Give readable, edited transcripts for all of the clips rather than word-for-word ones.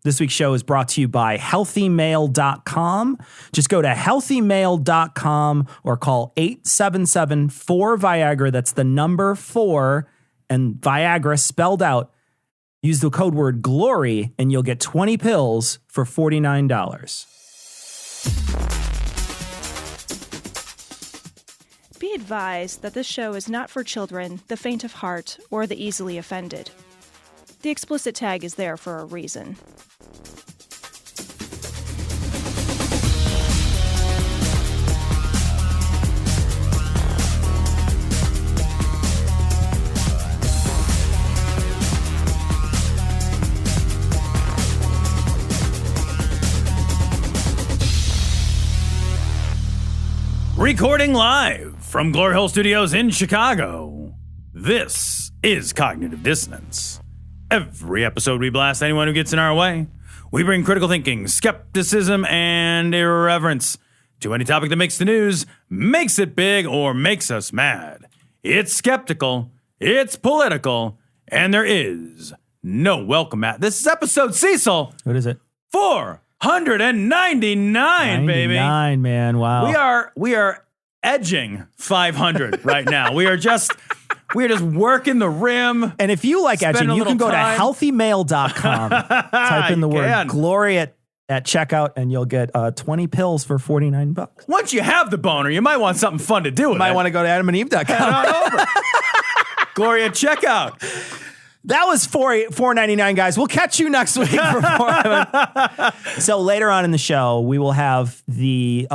This week's show is brought to you by healthymail.com. Just go to healthymail.com or call 877-4-VIAGRA. That's the number 4 and Viagra spelled out. Use the code word GLORY and you'll get 20 pills for $49. Be advised that this show is not for children, the faint of heart, or the easily offended. The explicit tag is there for a reason. Recording live from Glory Hole Studios in Chicago, this is Cognitive Dissonance. Every episode we blast anyone who gets in our way. We bring critical thinking, skepticism, and irreverence to any topic that makes the news, makes it big, or makes us mad. It's skeptical, it's political, and there is no welcome mat. This is episode, Cecil. What is it? 499, baby. 99, man. Wow. We are edging 500 right now. We are just working the rim. And if you like edging, you can go to healthymail.com. Type in the word glory at checkout and you'll get 20 pills for $49. Once you have the boner, you might want something fun to do with it. You might want to go to adamandeve.com. Head on over. Glory at checkout. That was $4.99, guys. We'll catch you next week for more. So later on in the show, we will have the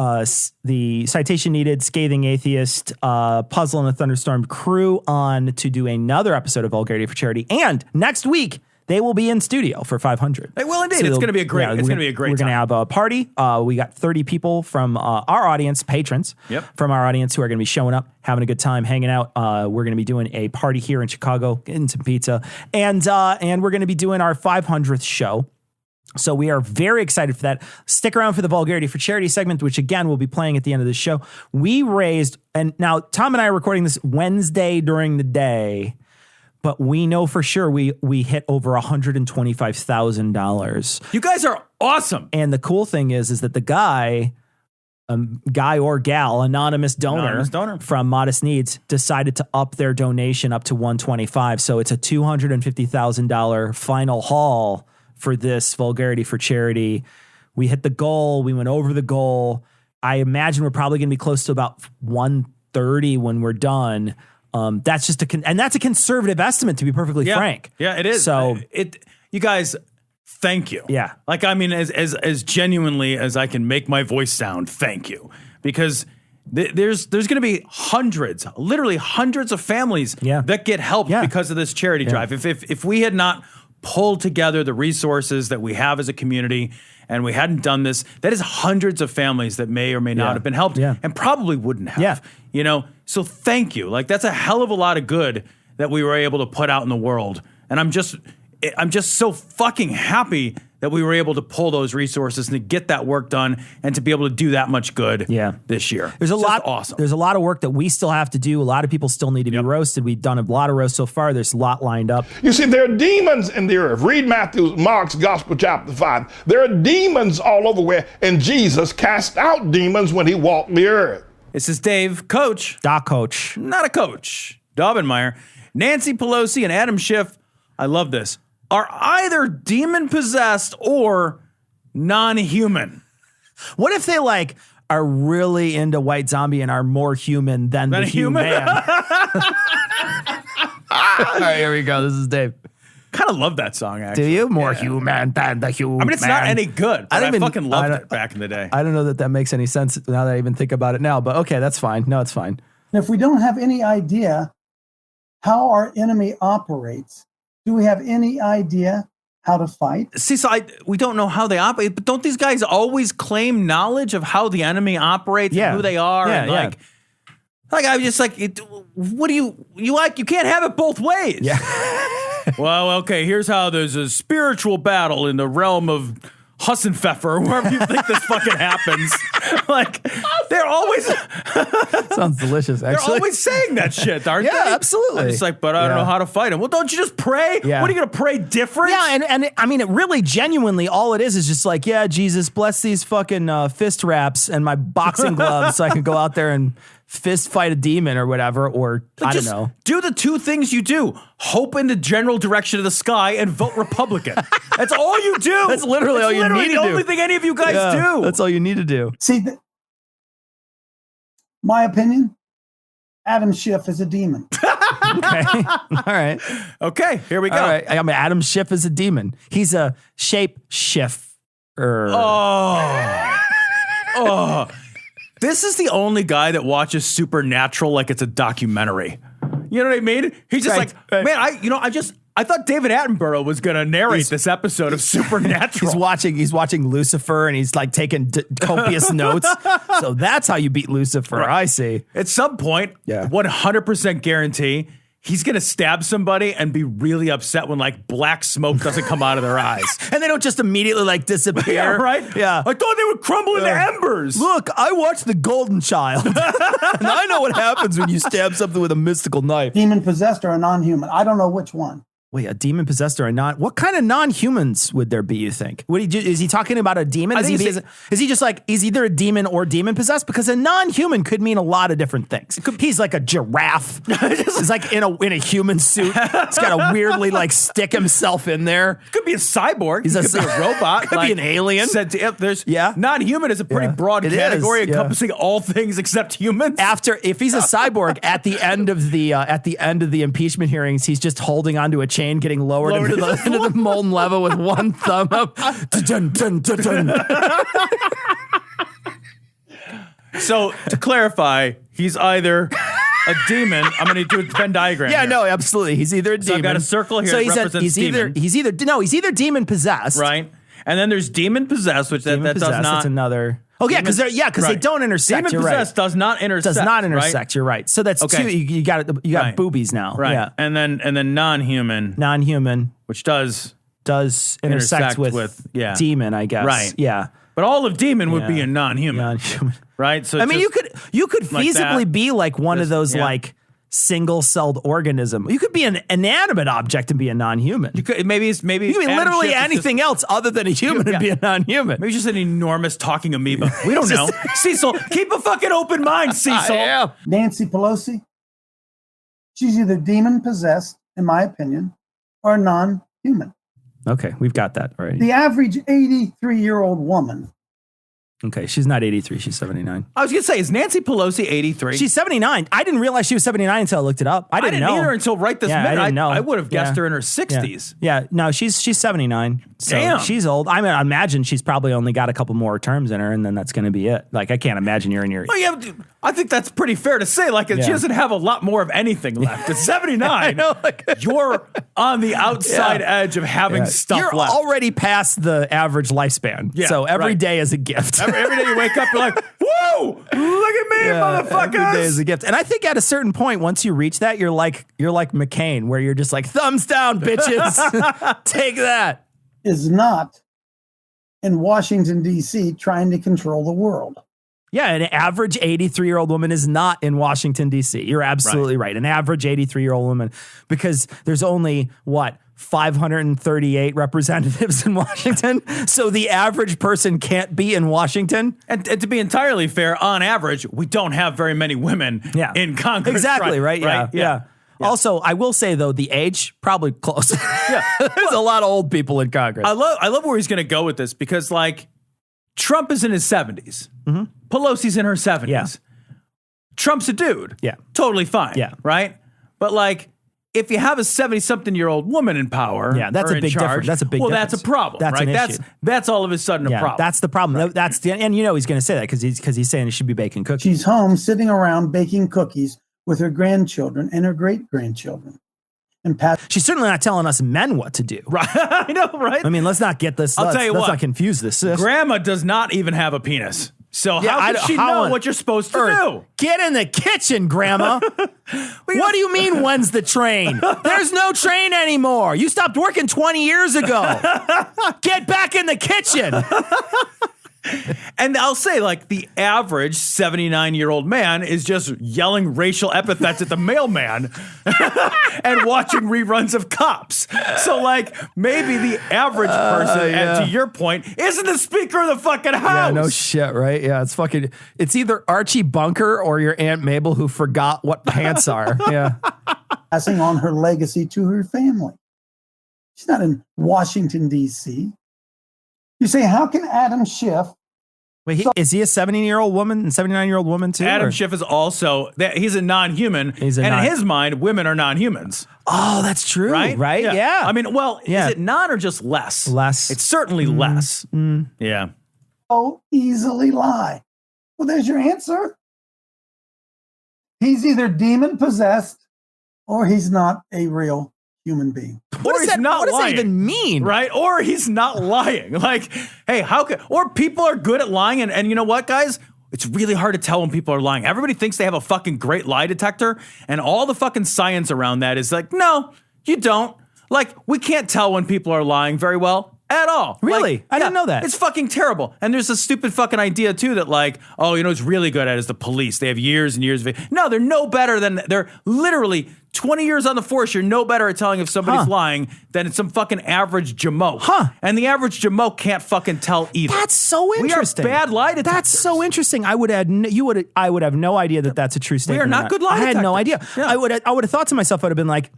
citation needed, scathing atheist, puzzle in a thunderstorm crew on to do another episode of Vulgarity for Charity. And next week, they will be in studio for 500. They will indeed. So it's going to be a great. It's going to be a great. We're going to have a party. We got 30 people from our audience, patrons from our audience, who are going to be showing up, having a good time, hanging out. We're going to be doing a party here in Chicago, getting some pizza, and we're going to be doing our 500th show. So we are very excited for that. Stick around for the Vulgarity for Charity segment, which again will be playing at the end of the show. We raised, and now Tom and I are recording this Wednesday during the day. But we know for sure we hit over $125,000. You guys are awesome. And the cool thing is that the guy or gal, anonymous donor from Modest Needs, decided to up their donation up to $125,000. So it's a $250,000 final haul for this Vulgarity for Charity. We hit the goal. We went over the goal. I imagine we're probably going to be close to about $130,000 when we're done. That's just that's a conservative estimate, to be perfectly frank. Yeah, it is. So you guys, thank you. Yeah. Like, I mean, as genuinely as I can make my voice sound, thank you. Because there's going to be literally hundreds of families that get help because of this charity drive. If we had not pulled together the resources that we have as a community and we hadn't done this, that is hundreds of families that may or may not have been helped and probably wouldn't have. Yeah. You know, so thank you. Like, that's a hell of a lot of good that we were able to put out in the world. And I'm just so fucking happy that we were able to pull those resources and to get that work done and to be able to do that much good this year. There's awesome. There's a lot of work that we still have to do. A lot of people still need to be roasted. We've done a lot of roasts so far. There's a lot lined up. You see, there are demons in the earth. Read Mark's Gospel, chapter 5. There are demons all over where, and Jesus cast out demons when he walked the earth. This is Dave, Coach. Doc Coach. Not a coach. Daubenmire. Nancy Pelosi and Adam Schiff, I love this, are either demon-possessed or non-human. What if they, are really into White Zombie and are more human than the human? All right, here we go. This is Dave. Kind of love that song, actually. Do you? More human than the human. I mean, it's not any good, but I fucking loved it back in the day. I don't know that makes any sense now that I even think about it now, but okay, that's fine. No, it's fine. And if we don't have any idea how our enemy operates, do we have any idea how to fight? See, so we don't know how they operate, but don't these guys always claim knowledge of how the enemy operates and who they are? Yeah, Like, I was just like, what do you can't have it both ways. Yeah. Well, okay, here's how there's a spiritual battle in the realm of Hussenpfeffer or wherever you think this fucking happens. Like, they're always sounds delicious. Actually, they're always saying that shit, aren't they? Yeah, absolutely. It's like, but I don't know how to fight him. Well, don't you just pray? Yeah. What are you gonna pray different? Yeah, and I mean, it really genuinely, all it is just like, yeah, Jesus, bless these fucking fist wraps and my boxing gloves so I can go out there and fist fight a demon or whatever, or I don't know. Do the two things you do. Hope in the general direction of the sky and vote Republican. That's all you do. That's literally all you need to do. the only thing any of you guys do. That's all you need to do. See, my opinion, Adam Schiff is a demon. Okay. All right. Okay, here we go. All right. I mean, Adam Schiff is a demon. He's a shape shifter. Oh. This is the only guy that watches Supernatural like it's a documentary. You know what I mean? He's just right. Man, I thought David Attenborough was going to narrate this episode of Supernatural. He's watching Lucifer and he's like taking copious notes. So that's how you beat Lucifer. Right. I see. At some point, 100% guarantee he's going to stab somebody and be really upset when like black smoke doesn't come out of their eyes. And they don't just immediately like disappear. Yeah, right? Yeah. I thought they would crumble into embers. Look, I watched The Golden Child. And I know what happens when you stab something with a mystical knife. Demon possessed or a non-human. I don't know which one. Wait, a demon possessed or a non? What kind of non-humans would there be, you think? Is he talking about a demon? Is he just like, he's either a demon or demon possessed? Because a non-human could mean a lot of different things. He's like a giraffe. He's like in a human suit. He's got to weirdly like stick himself in there. Could be a cyborg. He could be a robot. Could be an alien. Non-human is a pretty broad category encompassing all things except humans. If he's a cyborg, at the end of the impeachment hearings, he's just holding onto a chain getting lowered into the molten lava with one thumb up. Dun, dun, dun, dun. So to clarify, he's either a demon. I'm going to do a Venn diagram. Yeah, here. No, absolutely. He's either a demon. I've got a circle here. So he's either demon possessed, right? And then there's demon possessed, which that does not. That's another. Oh yeah, because they don't intersect. Demon possessed does not intersect. Does not intersect. Right? You're right. So that's two. You got boobies now. Right. Yeah. And then non-human. Non-human, which does intersect with demon, I guess. Right. Yeah. But all of demon would be a non-human. Non-human. Right. So I mean, you could feasibly be like one of those like single-celled organism. You could be an inanimate object and be a non-human. You could maybe you could be literally anything else other than a human and be a non-human. Maybe just an enormous talking amoeba. We don't know. Cecil, keep a fucking open mind, Cecil. Yeah. Nancy Pelosi, she's either demon possessed, in my opinion, or non-human. Okay, we've got that already. The average 83-year-old woman. Okay, she's not 83, she's 79. I was going to say, is Nancy Pelosi 83? She's 79. I didn't realize she was 79 until I looked it up. I didn't know. Either until right this minute. I didn't know. I would have guessed her in her 60s. Yeah, no, she's 79. So Damn. She's old. I mean, I imagine she's probably only got a couple more terms in her, and then that's going to be it. Like, I can't imagine you're in your... Well, yeah, I think that's pretty fair to say. Like, she doesn't have a lot more of anything left. At 79, I know, you're on the outside edge of having stuff you're left. You're already past the average lifespan. Yeah, so every day is a gift. Every day you wake up, you're like, whoa, look at me, motherfuckers. Every day is a gift. And I think at a certain point, once you reach that, you're like McCain, where you're just like, thumbs down, bitches. Take that. Is not in Washington, D.C. trying to control the world. Yeah, an average 83-year-old woman is not in Washington, D.C. You're absolutely right. An average 83-year-old woman, because there's only, 538 representatives in Washington? So the average person can't be in Washington? And to be entirely fair, on average, we don't have very many women in Congress. Exactly, right? Yeah. Also, I will say, though, the age, probably close. There's a lot of old people in Congress. I love where he's going to go with this, because, like, Trump is in his 70s. Mm-hmm. Pelosi's in her 70s. Yeah. Trump's a dude. Yeah. Totally fine. Yeah. Right? But, like, if you have a 70-something-year-old woman in power, that's a big difference. That's a big difference. That's a problem. That's right? an issue. That's all of a sudden a problem. That's the problem. Right. That's and you know he's going to say that because he's saying he should be baking cookies. She's home sitting around baking cookies with her grandchildren and her great-grandchildren. And she's certainly not telling us men what to do. Right. I know, right? I mean, let's not get this. I'll tell you let's what. not confuse this. Grandma does not even have a penis. So how does she know what you're supposed to do? Get in the kitchen, Grandma. What do you mean, when's the train? There's no train anymore. You stopped working 20 years ago. Get back in the kitchen. And I'll say, like, the average 79-year-old man is just yelling racial epithets at the mailman and watching reruns of Cops. So, like, maybe the average person, and to your point, isn't the Speaker of the fucking House. Yeah, no shit, right? Yeah, it's either Archie Bunker or your Aunt Mabel who forgot what pants are. Yeah. Passing on her legacy to her family. She's not in Washington, D.C. You say, how can Adam Schiff? Wait, is he a 79-year-old woman too? Adam Schiff is also, he's a non-human. In his mind, women are non-humans. Oh, that's true. Right? Yeah. I mean, well, is it non or just less? Less. It's certainly less. Yeah. So easily lie. Well, there's your answer. He's either demon possessed or he's not a real human being. What does that even mean? Right? Or he's not lying. Like, hey, or people are good at lying. And you know what, guys? It's really hard to tell when people are lying. Everybody thinks they have a fucking great lie detector. And all the fucking science around that is like, no, you don't. Like, we can't tell when people are lying very well. At all. Really? Like, I didn't know that. It's fucking terrible. And there's a stupid fucking idea, too, that like, oh, you know what's really good at is the police. They have years and years of it. No, they're no better than, they're literally 20 years on the force. You're no better at telling if somebody's lying than some fucking average jamoke. And the average jamoke can't fucking tell either. That's so interesting. We are bad lie detectors. That's so interesting. I would have no idea that that's a true statement. We are not good lie detectors. I had no idea. Yeah. I would have thought to myself, I would have been like,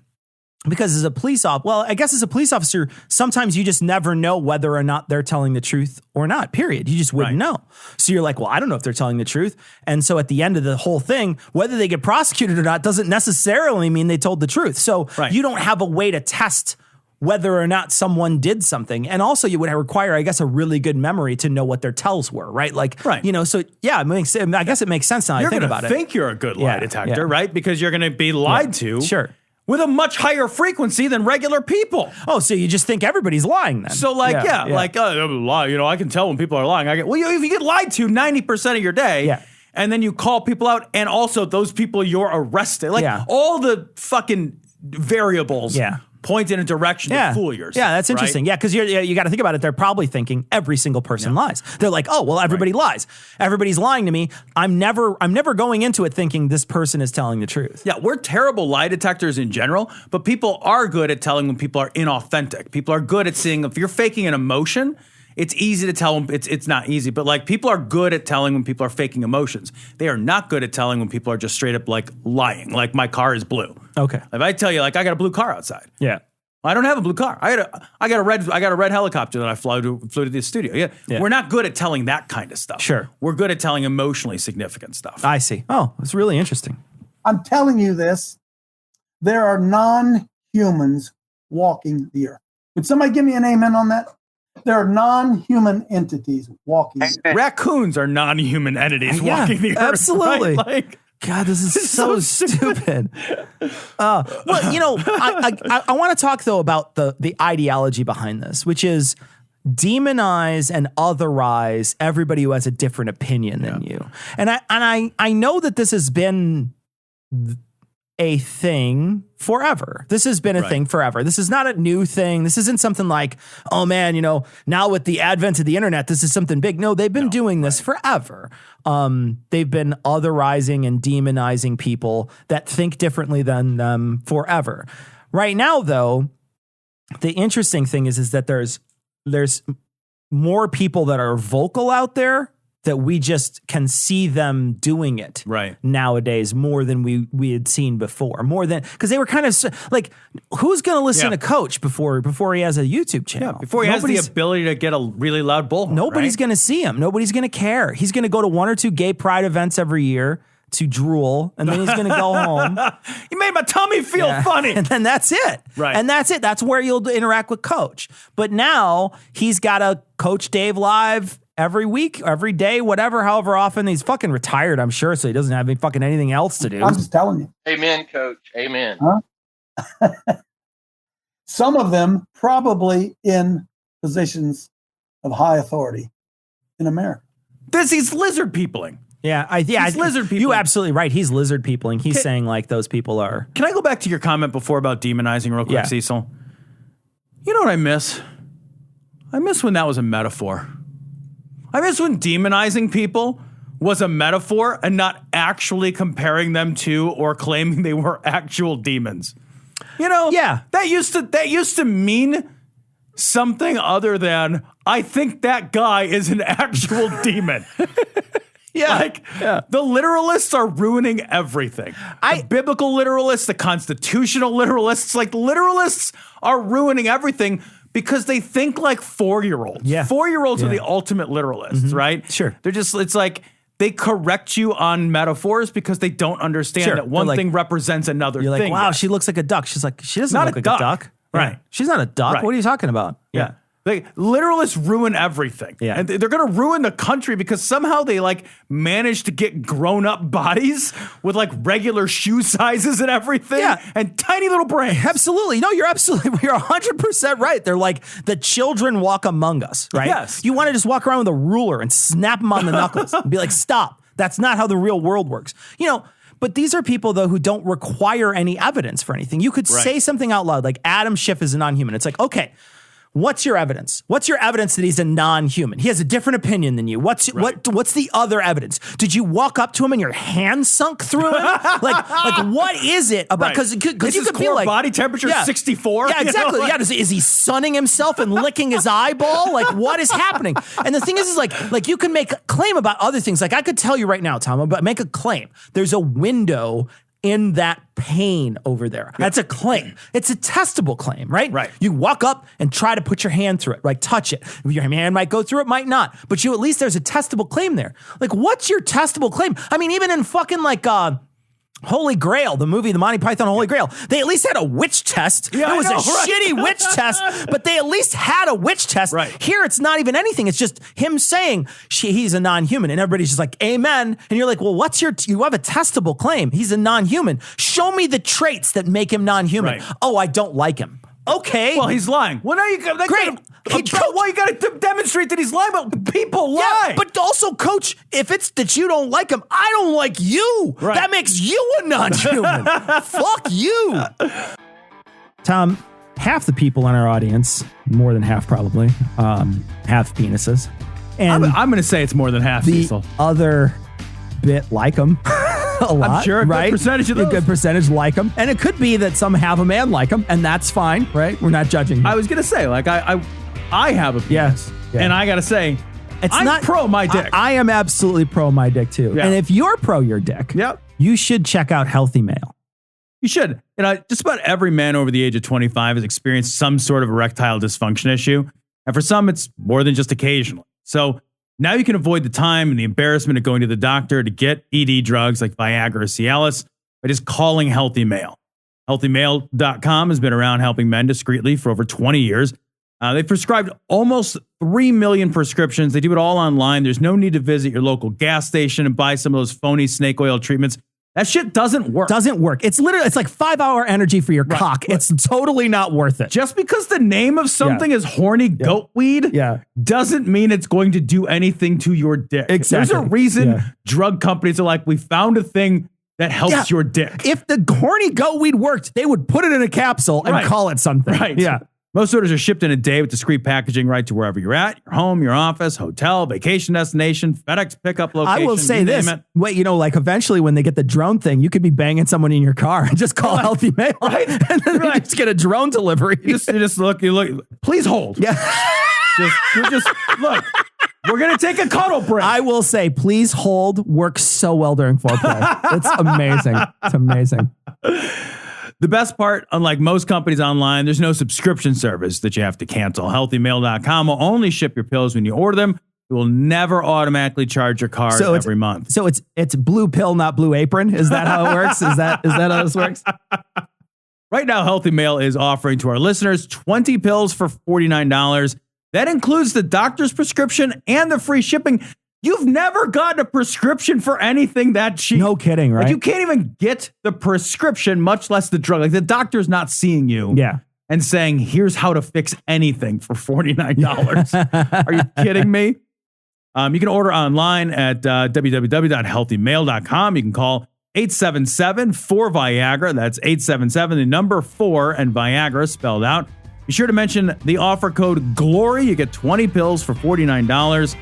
because as a police officer, sometimes you just never know whether or not they're telling the truth or not, period. You just wouldn't know. So you're like, well, I don't know if they're telling the truth. And so at the end of the whole thing, whether they get prosecuted or not doesn't necessarily mean they told the truth. So you don't have a way to test whether or not someone did something. And also you would require, I guess, a really good memory to know what their tells were, right? Like, you know, so yeah, I guess it makes sense now I think about it. You're going to think you're a good lie detector, right? Because you're going to be lied to. Sure. With a much higher frequency than regular people. Oh, so you just think everybody's lying then? So like, lie. You know, I can tell when people are lying. If you get lied to 90% of your day, and then you call people out, and also those people you're arrested, like all the fucking variables. Point in a direction to fool yourself. Yeah, that's interesting. Right? Yeah, because you got to think about it. They're probably thinking every single person lies. They're like, oh, well, everybody lies. Everybody's lying to me. I'm never going into it thinking this person is telling the truth. Yeah, we're terrible lie detectors in general, but people are good at telling when people are inauthentic. People are good at seeing if you're faking an emotion. It's easy to tell them. It's not easy, but like people are good at telling when people are faking emotions. They are not good at telling when people are just straight up like lying. Like my car is blue. Okay. If I tell you like I got a blue car outside. Yeah. I don't have a blue car. I got a red helicopter that I flew to the studio. Yeah. We're not good at telling that kind of stuff. Sure. We're good at telling emotionally significant stuff. I see. Oh, it's really interesting. I'm telling you this. There are non-humans walking the earth. Would somebody give me an amen on that? There are non-human entities walking the earth. Raccoons are non-human entities walking the earth. Absolutely. Right? Like, God, this is so stupid. Well, you know, I want to talk though about the ideology behind this, which is demonize and otherize everybody who has a different opinion than you. And I know that this has been a thing forever. This has been a thing forever. This is not a new thing. This isn't something like, oh man, you know, now with the advent of the internet, this is something big. No, they've been doing this forever. They've been otherizing and demonizing people that think differently than them forever. Right now, though, the interesting thing is that there's more people that are vocal out there that we just can see them doing it nowadays more than we had seen before. More than, because they were kind of like, who's going to listen to Coach before he has a YouTube channel? Yeah, before he has the ability to get a really loud bullhorn. Nobody's going to see him. Nobody's going to care. He's going to go to 1 or 2 gay pride events every year to drool, and then he's going to go home. You made my tummy feel funny. And then that's it. Right. And that's it. That's where you'll interact with Coach. But now he's got a Coach Dave Live every week, every day, whatever, however often. He's fucking retired, I'm sure, so he doesn't have any fucking anything else to do. I'm just telling you. Amen, Coach. Amen. Huh? Some of them probably in positions of high authority in America. He's lizard peopling. He's lizard peopling. You're absolutely right. He's lizard peopling. He's saying like those people are. Can I go back to your comment before about demonizing real quick, Cecil? You know what I miss? I miss when that was a metaphor. I miss when demonizing people was a metaphor and not actually comparing them to or claiming they were actual demons. You know, that used to mean something other than I think that guy is an actual demon. The literalists are ruining everything. The biblical literalists, the constitutional literalists, like literalists are ruining everything because they think like 4-year-olds. 4-year-olds are the ultimate literalists, right? Sure. They're just, it's like they correct you on metaphors because they don't understand that one thing represents another thing. You're like, wow, she looks like a duck. She's like, she doesn't look like a duck. Right. She's not a duck. Right. What are you talking about? Yeah. Like, literalists ruin everything. Yeah. And they're going to ruin the country because somehow they like manage to get grown up bodies with like regular shoe sizes and everything and tiny little brains. Absolutely. No, you're 100% right. They're like the children walk among us, right? Yes. You want to just walk around with a ruler and snap them on the knuckles and be like, stop. That's not how the real world works. You know, but these are people, though, who don't require any evidence for anything. You could say something out loud like Adam Schiff is a non-human. It's like, okay, what's your evidence? What's your evidence that he's a non-human? He has a different opinion than you. What's the other evidence? Did you walk up to him and your hand sunk through him? like what is it about? Because you could be like body temperature 64. Yeah, exactly. You know, is he sunning himself and licking his eyeball? Like what is happening? And the thing is like you can make a claim about other things. Like I could tell you right now, Tom, but make a claim. There's a window in that pane over there. That's a claim. It's a testable claim, right? Right. You walk up and try to put your hand through it, like touch it. Your hand might go through it, might not. But you at least there's a testable claim there. Like, what's your testable claim? I mean, even in fucking like Holy Grail, the movie, the Monty Python Holy Grail, they at least had a witch test. Yeah, it was shitty witch test, but they at least had a witch test. Right. Here, it's not even anything. It's just him saying he's a non-human, and everybody's just like, amen. And you're like, well, you have a testable claim. He's a non-human. Show me the traits that make him non-human. Right. Oh, I don't like him. Okay. Well, he's lying. Well, now you got Great. you got to demonstrate that he's lying. But people lie. Yeah, but also, Coach, if it's that you don't like him, I don't like you. Right. That makes you a non-human. Fuck you. Tom, half the people in our audience, more than half probably, have penises. And I'm going to say it's more than half, the Cecil. other bit like them. A lot, I'm sure a right? good percentage of those. A good percentage like them. And it could be that some have them and like them, and that's fine, right? We're not judging. I was going to say, like, I have a penis. Yes. Yeah. And I got to say, I'm not pro my dick. I am absolutely pro my dick, too. Yeah. And if you're pro your dick, you should check out Healthy Male. You should. Just about every man over the age of 25 has experienced some sort of erectile dysfunction issue. And for some, it's more than just occasionally. So now you can avoid the time and the embarrassment of going to the doctor to get ED drugs like Viagra or Cialis by just calling Healthy Male. HealthyMale.com has been around helping men discreetly for over 20 years. They've prescribed almost 3 million prescriptions. They do it all online. There's no need to visit your local gas station and buy some of those phony snake oil treatments. That shit doesn't work. Doesn't work. It's like 5-hour energy for your cock. It's totally not worth it. Just because the name of something is horny goat weed doesn't mean it's going to do anything to your dick. Exactly. There's a reason drug companies are like, we found a thing that helps your dick. If the horny goat weed worked, they would put it in a capsule and call it something. Right. Yeah. Most orders are shipped in a day with discreet packaging right to wherever you're at, your home, your office, hotel, vacation destination, FedEx pickup location. I will say this. Wait, like eventually when they get the drone thing, you could be banging someone in your car and just call Healthy Male. Right. And then you just get a drone delivery. You look, please hold. Yeah. just look. We're going to take a cuddle break. I will say, please hold works so well during foreplay. It's amazing. It's amazing. The best part, unlike most companies online, there's no subscription service that you have to cancel. HealthyMail.com will only ship your pills when you order them. It will never automatically charge your card every month. So it's blue pill, not blue apron. Is that how it works? Is that how this works? Right now, Healthy Mail is offering to our listeners 20 pills for $49. That includes the doctor's prescription and the free shipping. You've never gotten a prescription for anything that cheap. No kidding, right? Like you can't even get the prescription, much less the drug. Like the doctor's not seeing you and saying, here's how to fix anything for $49. Are you kidding me? You can order online at www.healthymail.com. You can call 877-4-VIAGRA. That's 877, the number 4 and Viagra spelled out. Be sure to mention the offer code GLORY. You get 20 pills for $49.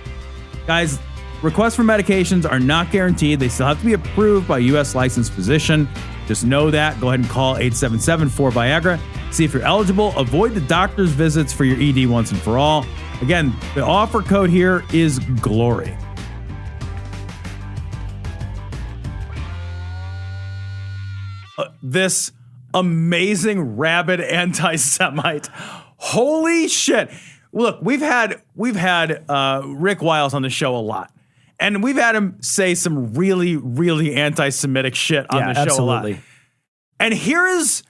Guys, requests for medications are not guaranteed. They still have to be approved by a U.S. licensed physician. Just know that. Go ahead and call 877-4-VIAGRA. See if you're eligible. Avoid the doctor's visits for your ED once and for all. Again, the offer code here is GLORY. This amazing rabid anti-Semite. Holy shit. Look, we've had Rick Wiles on the show a lot. And we've had him say some really, really anti-Semitic shit on the show absolutely. a lot. And here is,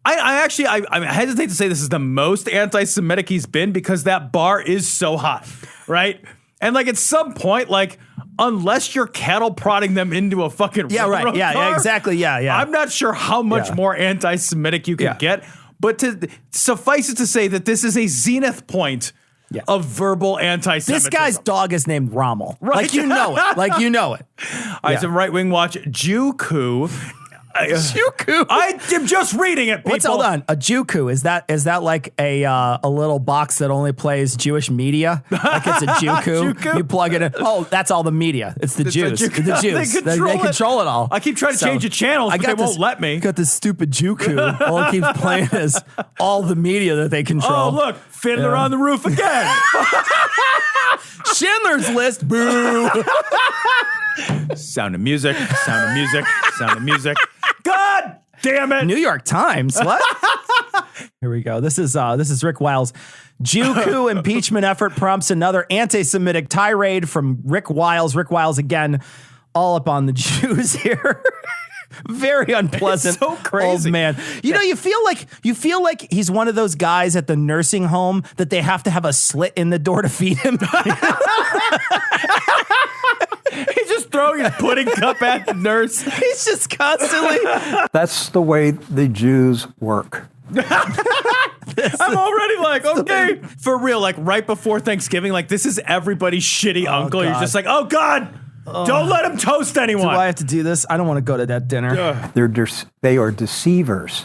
I hesitate to say this is the most anti-Semitic he's been because that bar is so hot, right? And like at some point, like, unless you're cattle prodding them into a fucking railroad car, exactly, yeah. I'm not sure how much more anti-Semitic you can get, but to suffice it to say that this is a zenith point of verbal anti-Semitism. This guy's dog is named Rommel. Right. Like you know it. Like you know it. I some right-wing watch Jew Coup. Juku. I am just reading it, people. Hold on? A Juku, is that like a little box that only plays Jewish media? Like it's a Juku. Juku? You plug it in. Oh, that's all the media. It's the Jews. The Jews. They control it all. I keep trying to change the channels, but they won't let me. Got this stupid Juku. All it keeps playing is all the media that they control. Oh, look. Fiddler on the roof again. Schindler's List. Boo. Sound of music. Sound of music. Sound of music. God damn it. New York Times. What? Here we go. This is Rick Wiles. Jew coup impeachment effort prompts another anti-Semitic tirade from Rick Wiles. Rick Wiles again, all up on the Jews here. Very unpleasant. It's so crazy. Old man. You know, you feel like he's one of those guys at the nursing home that they have to have a slit in the door to feed him. He's just throwing his pudding cup at the nurse. He's just constantly. That's the way the Jews work. I'm already like, okay, for real, like right before Thanksgiving, like this is everybody's shitty uncle. God. You're just like, oh God, don't let him toast anyone. Do I have to do this? I don't want to go to that dinner. They are deceivers.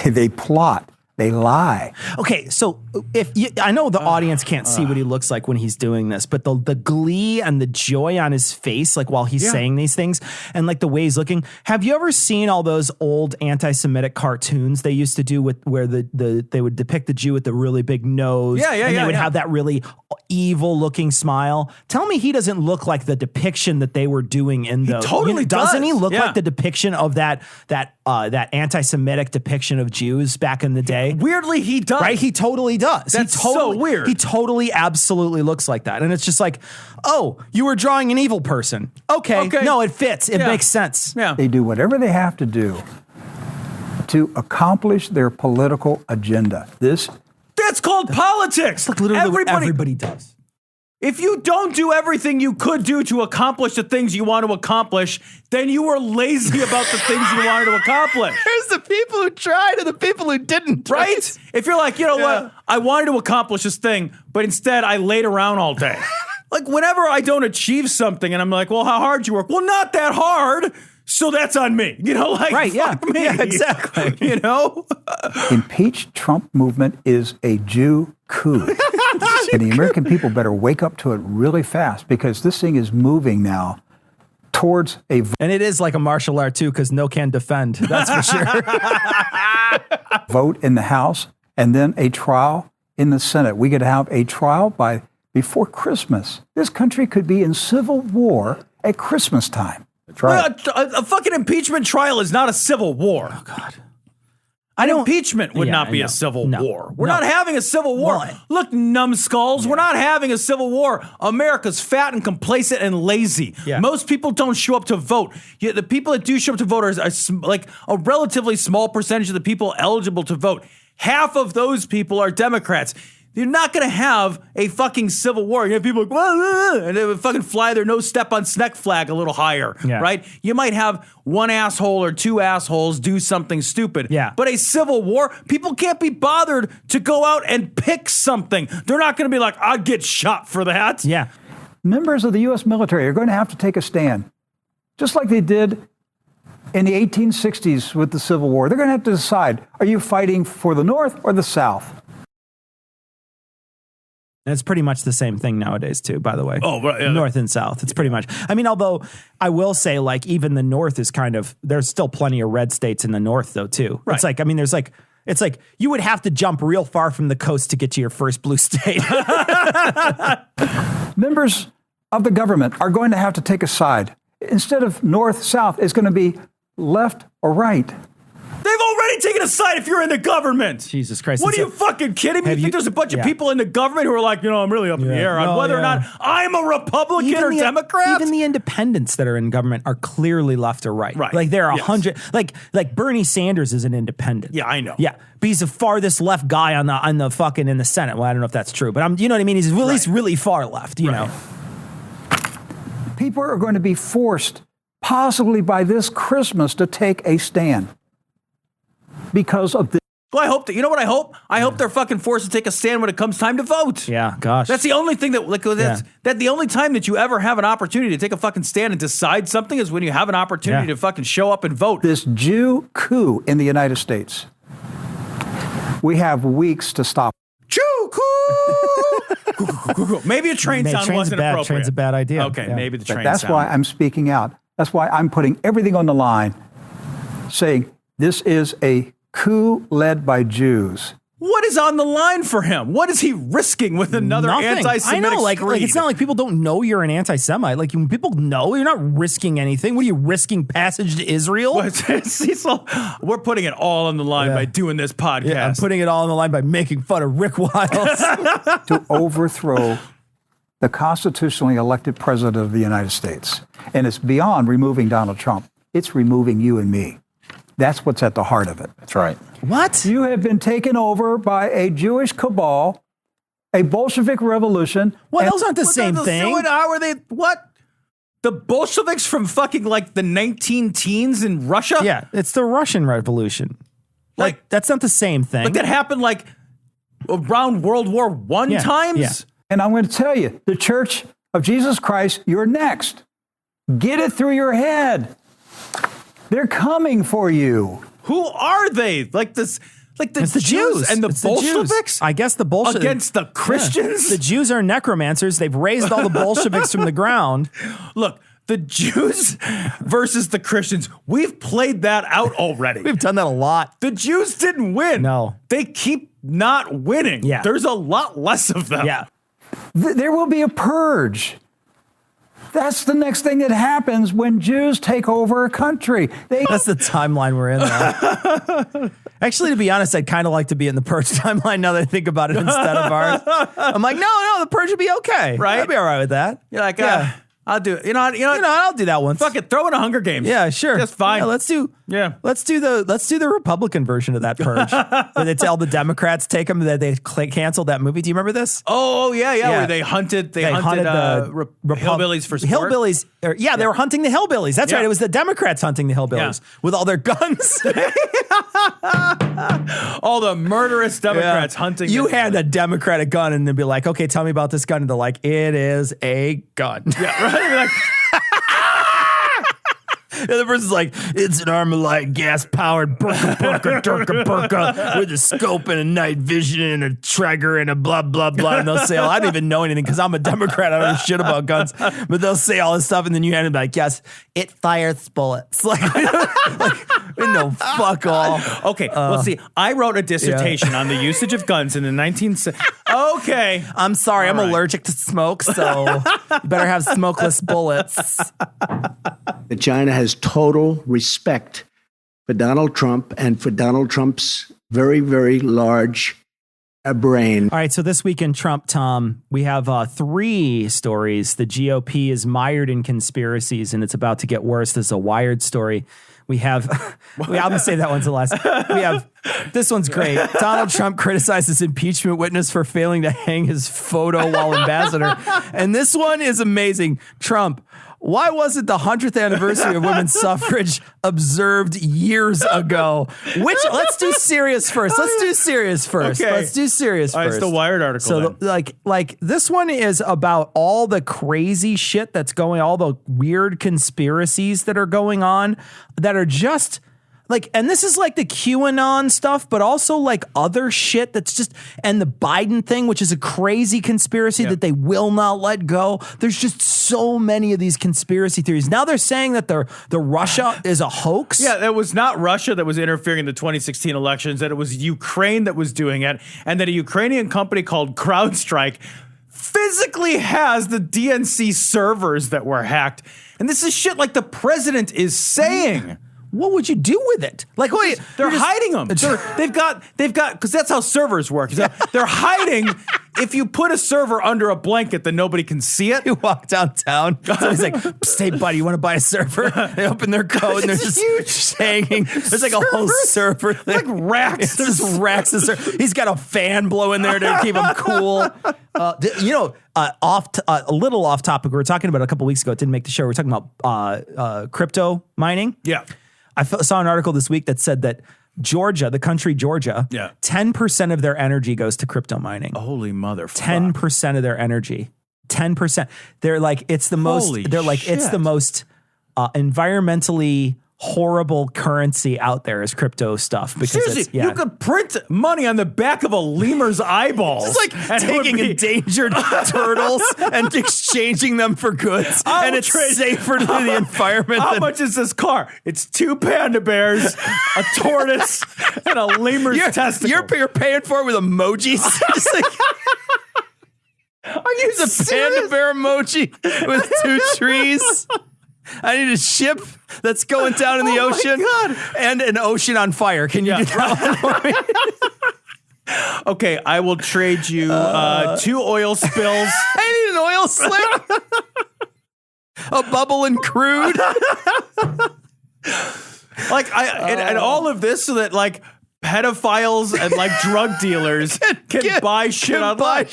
They plot. They lie. Okay, so I know the audience can't see what he looks like when he's doing this, but the glee and the joy on his face, like while he's saying these things, and like the way he's looking. Have you ever seen all those old anti-Semitic cartoons they used to do where they would depict the Jew with the really big nose? And they would have that really evil looking smile. Tell me he doesn't look like the depiction that they were doing in those. He totally doesn't does. he look like the depiction of that anti-Semitic depiction of Jews back in the day? Weirdly, he does. Right? He totally does. That's so weird. He totally, absolutely looks like that. And it's just like, oh, you were drawing an evil person. Okay. No, it fits. It makes sense. Yeah. They do whatever they have to do to accomplish their political agenda. That's called politics. Like literally what everybody does. If you don't do everything you could do to accomplish the things you want to accomplish, then you were lazy about the things you wanted to accomplish. There's the people who tried and the people who didn't. Right? If you're like, you know what? I wanted to accomplish this thing, but instead I laid around all day. Like whenever I don't achieve something and I'm like, well, how hard you work? Well, not that hard. So that's on me. You know, like, right, fuck me. Yeah, exactly. You know? Impeach Trump movement is a Jew coup. And the American people better wake up to it really fast because this thing is moving now towards a... And it is like a martial art, too, because no can defend. That's for sure. vote in the House and then a trial in the Senate. We could have a trial before Christmas. This country could be in civil war at Christmas time. Well, a fucking impeachment trial is not a civil war. Oh, God. Impeachment would not be a civil war. We're not having a civil war. Well, look, numbskulls, we're not having a civil war. America's fat and complacent and lazy. Yeah. Most people don't show up to vote. The people that do show up to vote are like a relatively small percentage of the people eligible to vote. Half of those people are Democrats. You're not going to have a fucking civil war. You have people like, and they would fucking fly their no step on sneck flag a little higher, right? You might have one asshole or two assholes do something stupid. Yeah. But a civil war, people can't be bothered to go out and pick something. They're not going to be like, I'd get shot for that. Yeah. members of the U.S. military are going to have to take a stand, just like they did in the 1860s with the Civil War. They're going to have to decide, are you fighting for the North or the South? And it's pretty much the same thing nowadays, too, by the way. Oh, right, yeah. North and South. It's pretty much. I mean, although I will say, like, even the North is kind of, there's still plenty of red states in the North, though, too. Right. It's like, I mean, there's like, it's like you would have to jump real far from the coast to get to your first blue state. Members of the government are going to have to take a side. Instead of North, South, it's going to be left or right. They've already taken a side if you're in the government. Jesus Christ. What are you fucking kidding me? You think there's a bunch of people in the government who are like, I'm really up in the air on whether or not I'm a Republican or Democrat? Even the independents that are in government are clearly left or right. Right. Like they're 100, like Bernie Sanders is an independent. Yeah, I know. Yeah. But he's the farthest left guy on the fucking in the Senate. Well, I don't know if that's true, but you know what I mean? He's at least really far left, you know. People are going to be forced, possibly by this Christmas, to take a stand. Because of this. Well, I hope that, you know what I hope? I hope they're fucking forced to take a stand when it comes time to vote. Yeah, gosh. That's the only thing that, that the only time that you ever have an opportunity to take a fucking stand and decide something is when you have an opportunity to fucking show up and vote. This Jew coup in the United States. We have weeks to stop. Jew coup! Maybe a train sound wasn't appropriate. Train's a bad idea. Okay, maybe the train That's sound. why I'm speaking out. That's why I'm putting everything on the line, saying this is a coup led by Jews. What is on the line for him? What is he risking with another anti-Semitic I know, like screed? it's not like people don't know you're an anti-Semite. Like when people know, you're not risking anything. What are you risking? Passage to Israel? We're putting it all on the line by doing this podcast. Yeah, I'm putting it all on the line by making fun of Rick Wiles. To overthrow the constitutionally elected president of the United States. And it's beyond removing Donald Trump. It's removing you and me. That's what's at the heart of it. That's right. What? You have been taken over by a Jewish cabal, a Bolshevik revolution. Well, those aren't the same thing. How are they? What? The Bolsheviks from fucking like the 19-teens in Russia? Yeah, it's the Russian Revolution. Like that's not the same thing. Like that happened like around World War I times? Yeah. And I'm going to tell you, the Church of Jesus Christ, you're next. Get it through your head. They're coming for you. Who are they? Like this, like it's the Jews and the it's Bolsheviks? I guess the Bolsheviks against the Christians? Yeah. The Jews are necromancers. They've raised all the Bolsheviks from the ground. Look, the Jews versus the Christians. We've played that out already. We've done that a lot. The Jews didn't win. No. They keep not winning. Yeah. There's a lot less of them. Yeah. There will be a purge. That's the next thing that happens when Jews take over a country. That's the timeline we're in now. Actually, to be honest, I'd kind of like to be in the purge timeline now that I think about it instead of ours. I'm like, no, the purge would be okay. Right? I'd be all right with that. You're like, I'll do it. You know, I'll do that once. Fuck it, throw in a Hunger Games. Yeah, sure. Just fine. Yeah, let's do the Republican version of that purge. Where they tell the Democrats take them that they canceled that movie. Do you remember this? Oh yeah. Where they hunted the hillbillies for sport. Hillbillies. They were hunting the hillbillies. That's right. It was the Democrats hunting the hillbillies with all their guns. All the murderous Democrats hunting. You hand a Democrat a gun and they'd be like, okay, tell me about this gun. And they're like, it is a gun. Yeah, right? Like, and the person's like, it's an Armalite gas-powered burka with a scope and a night vision and a trigger and a blah, blah, blah. And they'll say, I don't even know anything because I'm a Democrat. I don't know shit about guns. But they'll say all this stuff and then you hand it like, yes, it fires bullets. Like no, fuck all. Okay, well, see, I wrote a dissertation on the usage of guns in the 1970s. Okay. I'm sorry, I'm allergic to smoke, so you better have smokeless bullets. That China has total respect for Donald Trump and for Donald Trump's very, very large brain. All right, so this week in Trump, Tom, we have 3 stories. The GOP is mired in conspiracies, and it's about to get worse. This is a Wired story. We have, I'm going to say that one's the last. We have, this one's great. Donald Trump criticizes impeachment witness for failing to hang his photo while ambassador. And this one is amazing. Trump, Why wasn't the 100th anniversary of women's suffrage observed years ago? Let's do serious first. Okay. Let's do serious first. It's the Wired article. So like this one is about all the crazy shit that's going, all the weird conspiracies that are going on that are just like, and this is like the QAnon stuff, but also like other shit that's just, and the Biden thing, which is a crazy conspiracy that they will not let go. There's just so many of these conspiracy theories. Now they're saying that the Russia is a hoax. Yeah, it was not Russia that was interfering in the 2016 elections, that it was Ukraine that was doing it, and that a Ukrainian company called CrowdStrike physically has the DNC servers that were hacked. And this is shit like the president is saying. What would you do with it? Like, wait, they're hiding them. They've got, because that's how servers work. They're hiding. If you put a server under a blanket, then nobody can see it. You walk downtown. Somebody's like, "Psst, hey, buddy, you want to buy a server?" They open their code and there's just huge hanging. There's like a whole server thing. Like racks. There's just racks of server. He's got a fan blowing there to keep him cool. A little off topic. We were talking about it a couple weeks ago. It didn't make the show. We were talking about crypto mining. Yeah. I saw an article this week that said that Georgia, the country Georgia, 10% of their energy goes to crypto mining. Holy motherfucker. 10% of their energy. 10%. They're like, it's the most, Holy they're like, shit. it's the most environmentally horrible currency out there is crypto stuff. Because seriously, you could print money on the back of a lemur's eyeballs. It's like taking endangered turtles and exchanging them for goods. And it's safer to the environment. How much is this car? It's 2 panda bears, a tortoise, and a lemur's testicle. You're paying for it with emojis. Just like, are you a panda bear emoji with 2 trees. I need a ship that's going down in the ocean and an ocean on fire. Can you do that one for me? Okay, I will trade you 2 oil spills. I need an oil slick. A bubble and crude. Like and all of this so that like pedophiles and like drug dealers can buy shit online.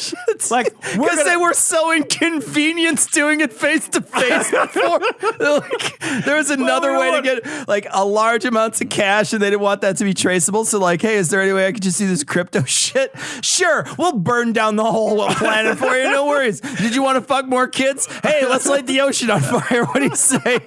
Like, because they were so inconvenienced doing it face to face before. Like, there was another way to get like a large amounts of cash, and they didn't want that to be traceable. So like, hey, is there any way I could just do this crypto shit? Sure, we'll burn down the whole planet for you. No worries. Did you want to fuck more kids? Hey, let's light the ocean on fire. What do you say?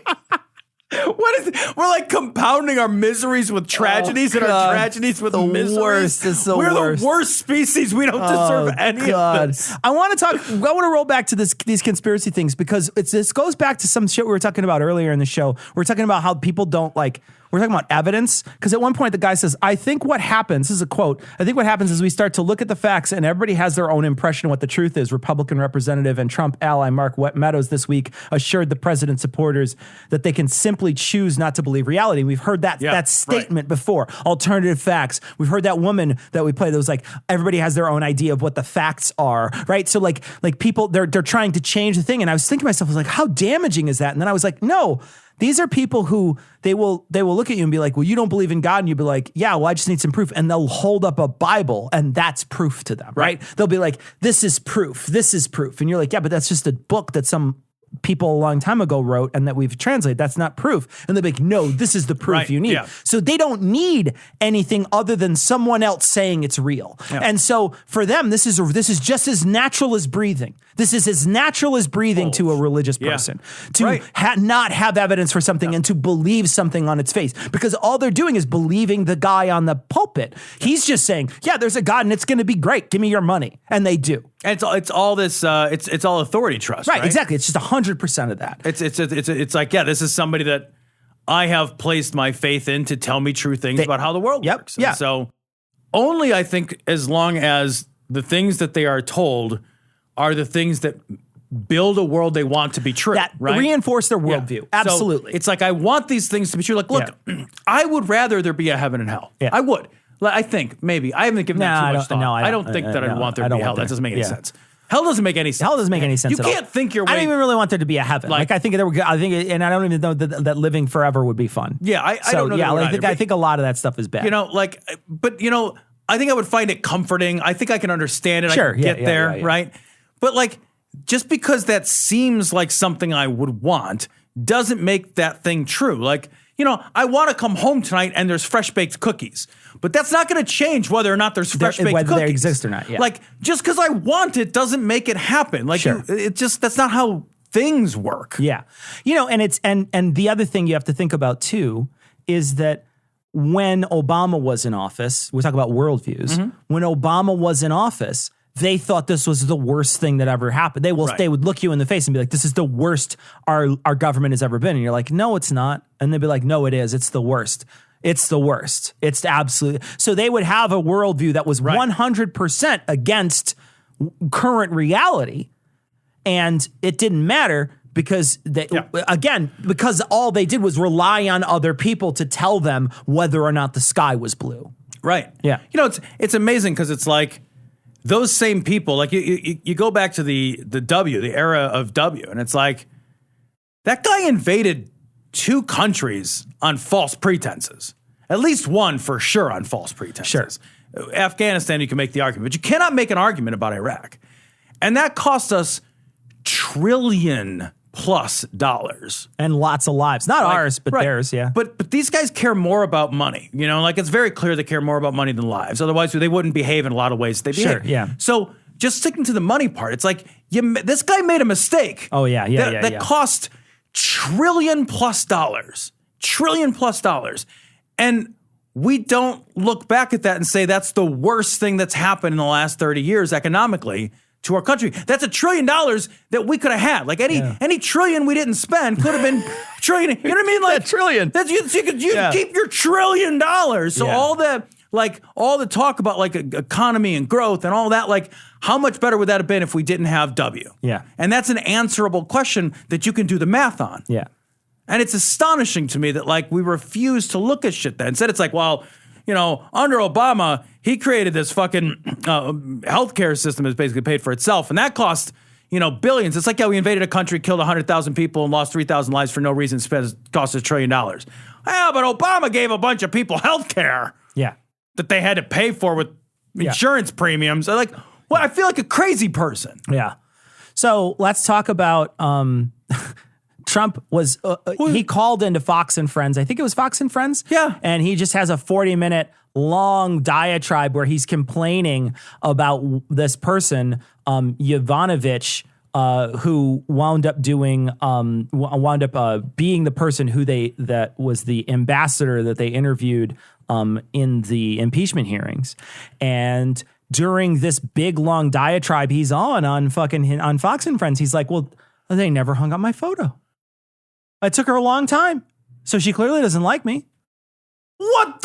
What is it? We're like compounding our miseries with tragedies and our tragedies with miseries. Worst. It's the We're worst. The worst species. We don't deserve any of this. I want to roll back to these conspiracy things because this goes back to some shit we were talking about earlier in the show. We're talking about how people don't like. We're talking about evidence because at one point the guy says, I think what happens, this is a quote, I think what happens is we start to look at the facts and everybody has their own impression of what the truth is. Republican representative and Trump ally Mark Meadows this week assured the president's supporters that they can simply choose not to believe reality. We've heard that statement before. Alternative facts. We've heard that woman that we played that was like, everybody has their own idea of what the facts are, right? So like people, they're trying to change the thing. And I was thinking to myself, I was like, how damaging is that? And then I was like, no. These are people who they will look at you and be like, well, you don't believe in God. And you'll be like, yeah, well, I just need some proof. And they'll hold up a Bible and that's proof to them, right? They'll be like, this is proof. This is proof. And you're like, yeah, but that's just a book that some people a long time ago wrote and that we've translated. That's not proof. And they'll be like, no, this is the proof you need. Yeah. So they don't need anything other than someone else saying it's real. Yeah. And so for them, this is just as natural as breathing. This is as natural as breathing to a religious person to not have evidence for something and to believe something on its face, because all they're doing is believing the guy on the pulpit. He's just saying, yeah, there's a God and it's going to be great. Give me your money. And they do. And it's all this, it's all authority trust, right? Exactly. It's just 100% of that. It's like, yeah, this is somebody that I have placed my faith in to tell me true things about how the world works. And so only I think as long as the things that they are told are the things that build a world they want to be true, that reinforce their worldview. Yeah. Absolutely. So it's like, I want these things to be true. Like, look, I would rather there be a heaven and hell. Yeah. I would. I think maybe I haven't given that too much thought. I don't think that I'd want there to be hell. That doesn't make any sense. Hell doesn't make any sense. Hell doesn't make any sense. You can't think your way. I don't even really want there to be a heaven. Like I think there were. I think, and I don't even know that living forever would be fun. Yeah, I don't know. Yeah, I think a lot of that stuff is bad. You know, like, but you know, I think I would find it comforting. I think I can understand it. Sure, I can get there, right? But like, just because that seems like something I would want doesn't make that thing true. Like, you know, I want to come home tonight and there's fresh baked cookies, but that's not going to change whether or not there's fresh baked cookies. Whether they exist or not. Yeah. Like, just because I want it doesn't make it happen. Like, Sure. that's not how things work. Yeah. You know, and it's, and the other thing you have to think about too is that when Obama was in office, we talk about worldviews. When Obama was in office, they thought this was the worst thing that ever happened. They would look you in the face and be like, this is the worst our government has ever been. And you're like, no, it's not. And they'd be like, no, it is. It's the worst. It's the worst. It's absolutely. So they would have a worldview that was 100% against current reality. And it didn't matter because because all they did was rely on other people to tell them whether or not the sky was blue. Right. Yeah. You know, it's amazing because it's like those same people, like you go back to the era of W, and it's like that guy invaded 2 countries on false pretenses. At least one for sure on false pretenses. Sure. Afghanistan, you can make the argument, but you cannot make an argument about Iraq. And that cost us $1 trillion+ and lots of lives, not ours, but theirs. Yeah. But these guys care more about money, you know, like it's very clear they care more about money than lives. Otherwise they wouldn't behave in a lot of ways they behave. Sure, yeah. So just sticking to the money part, it's like this guy made a mistake. Oh yeah. That cost $1 trillion+. $1 trillion+. And we don't look back at that and say that's the worst thing that's happened in the last 30 years economically to our country. That's $1 trillion that we could have had. Like any trillion we didn't spend could have been trillion. You know what I mean? Like that trillion. That's you could keep your $1 trillion. So all the talk about like economy and growth and all that, like how much better would that have been if we didn't have W? Yeah. And that's an answerable question that you can do the math on. Yeah. And it's astonishing to me that like we refuse to look at shit then. Instead it's like, well, you know, under Obama, he created this fucking healthcare system that's basically paid for itself. And that cost, you know, billions. It's like how we invaded a country, killed 100,000 people and lost 3,000 lives for no reason, cost us $1 trillion. Yeah, but Obama gave a bunch of people healthcare. Yeah. That they had to pay for with insurance premiums. Like, well, I feel like a crazy person. Yeah. So let's talk about Trump was, he called into Fox and Friends. I think it was Fox and Friends. Yeah. And he just has a 40-minute long diatribe where he's complaining about this person, Yovanovitch, who wound up being the person that was the ambassador that they interviewed in the impeachment hearings. And during this big long diatribe he's on Fox and Friends, he's like, well, they never hung up my photo. It took her a long time. So she clearly doesn't like me. What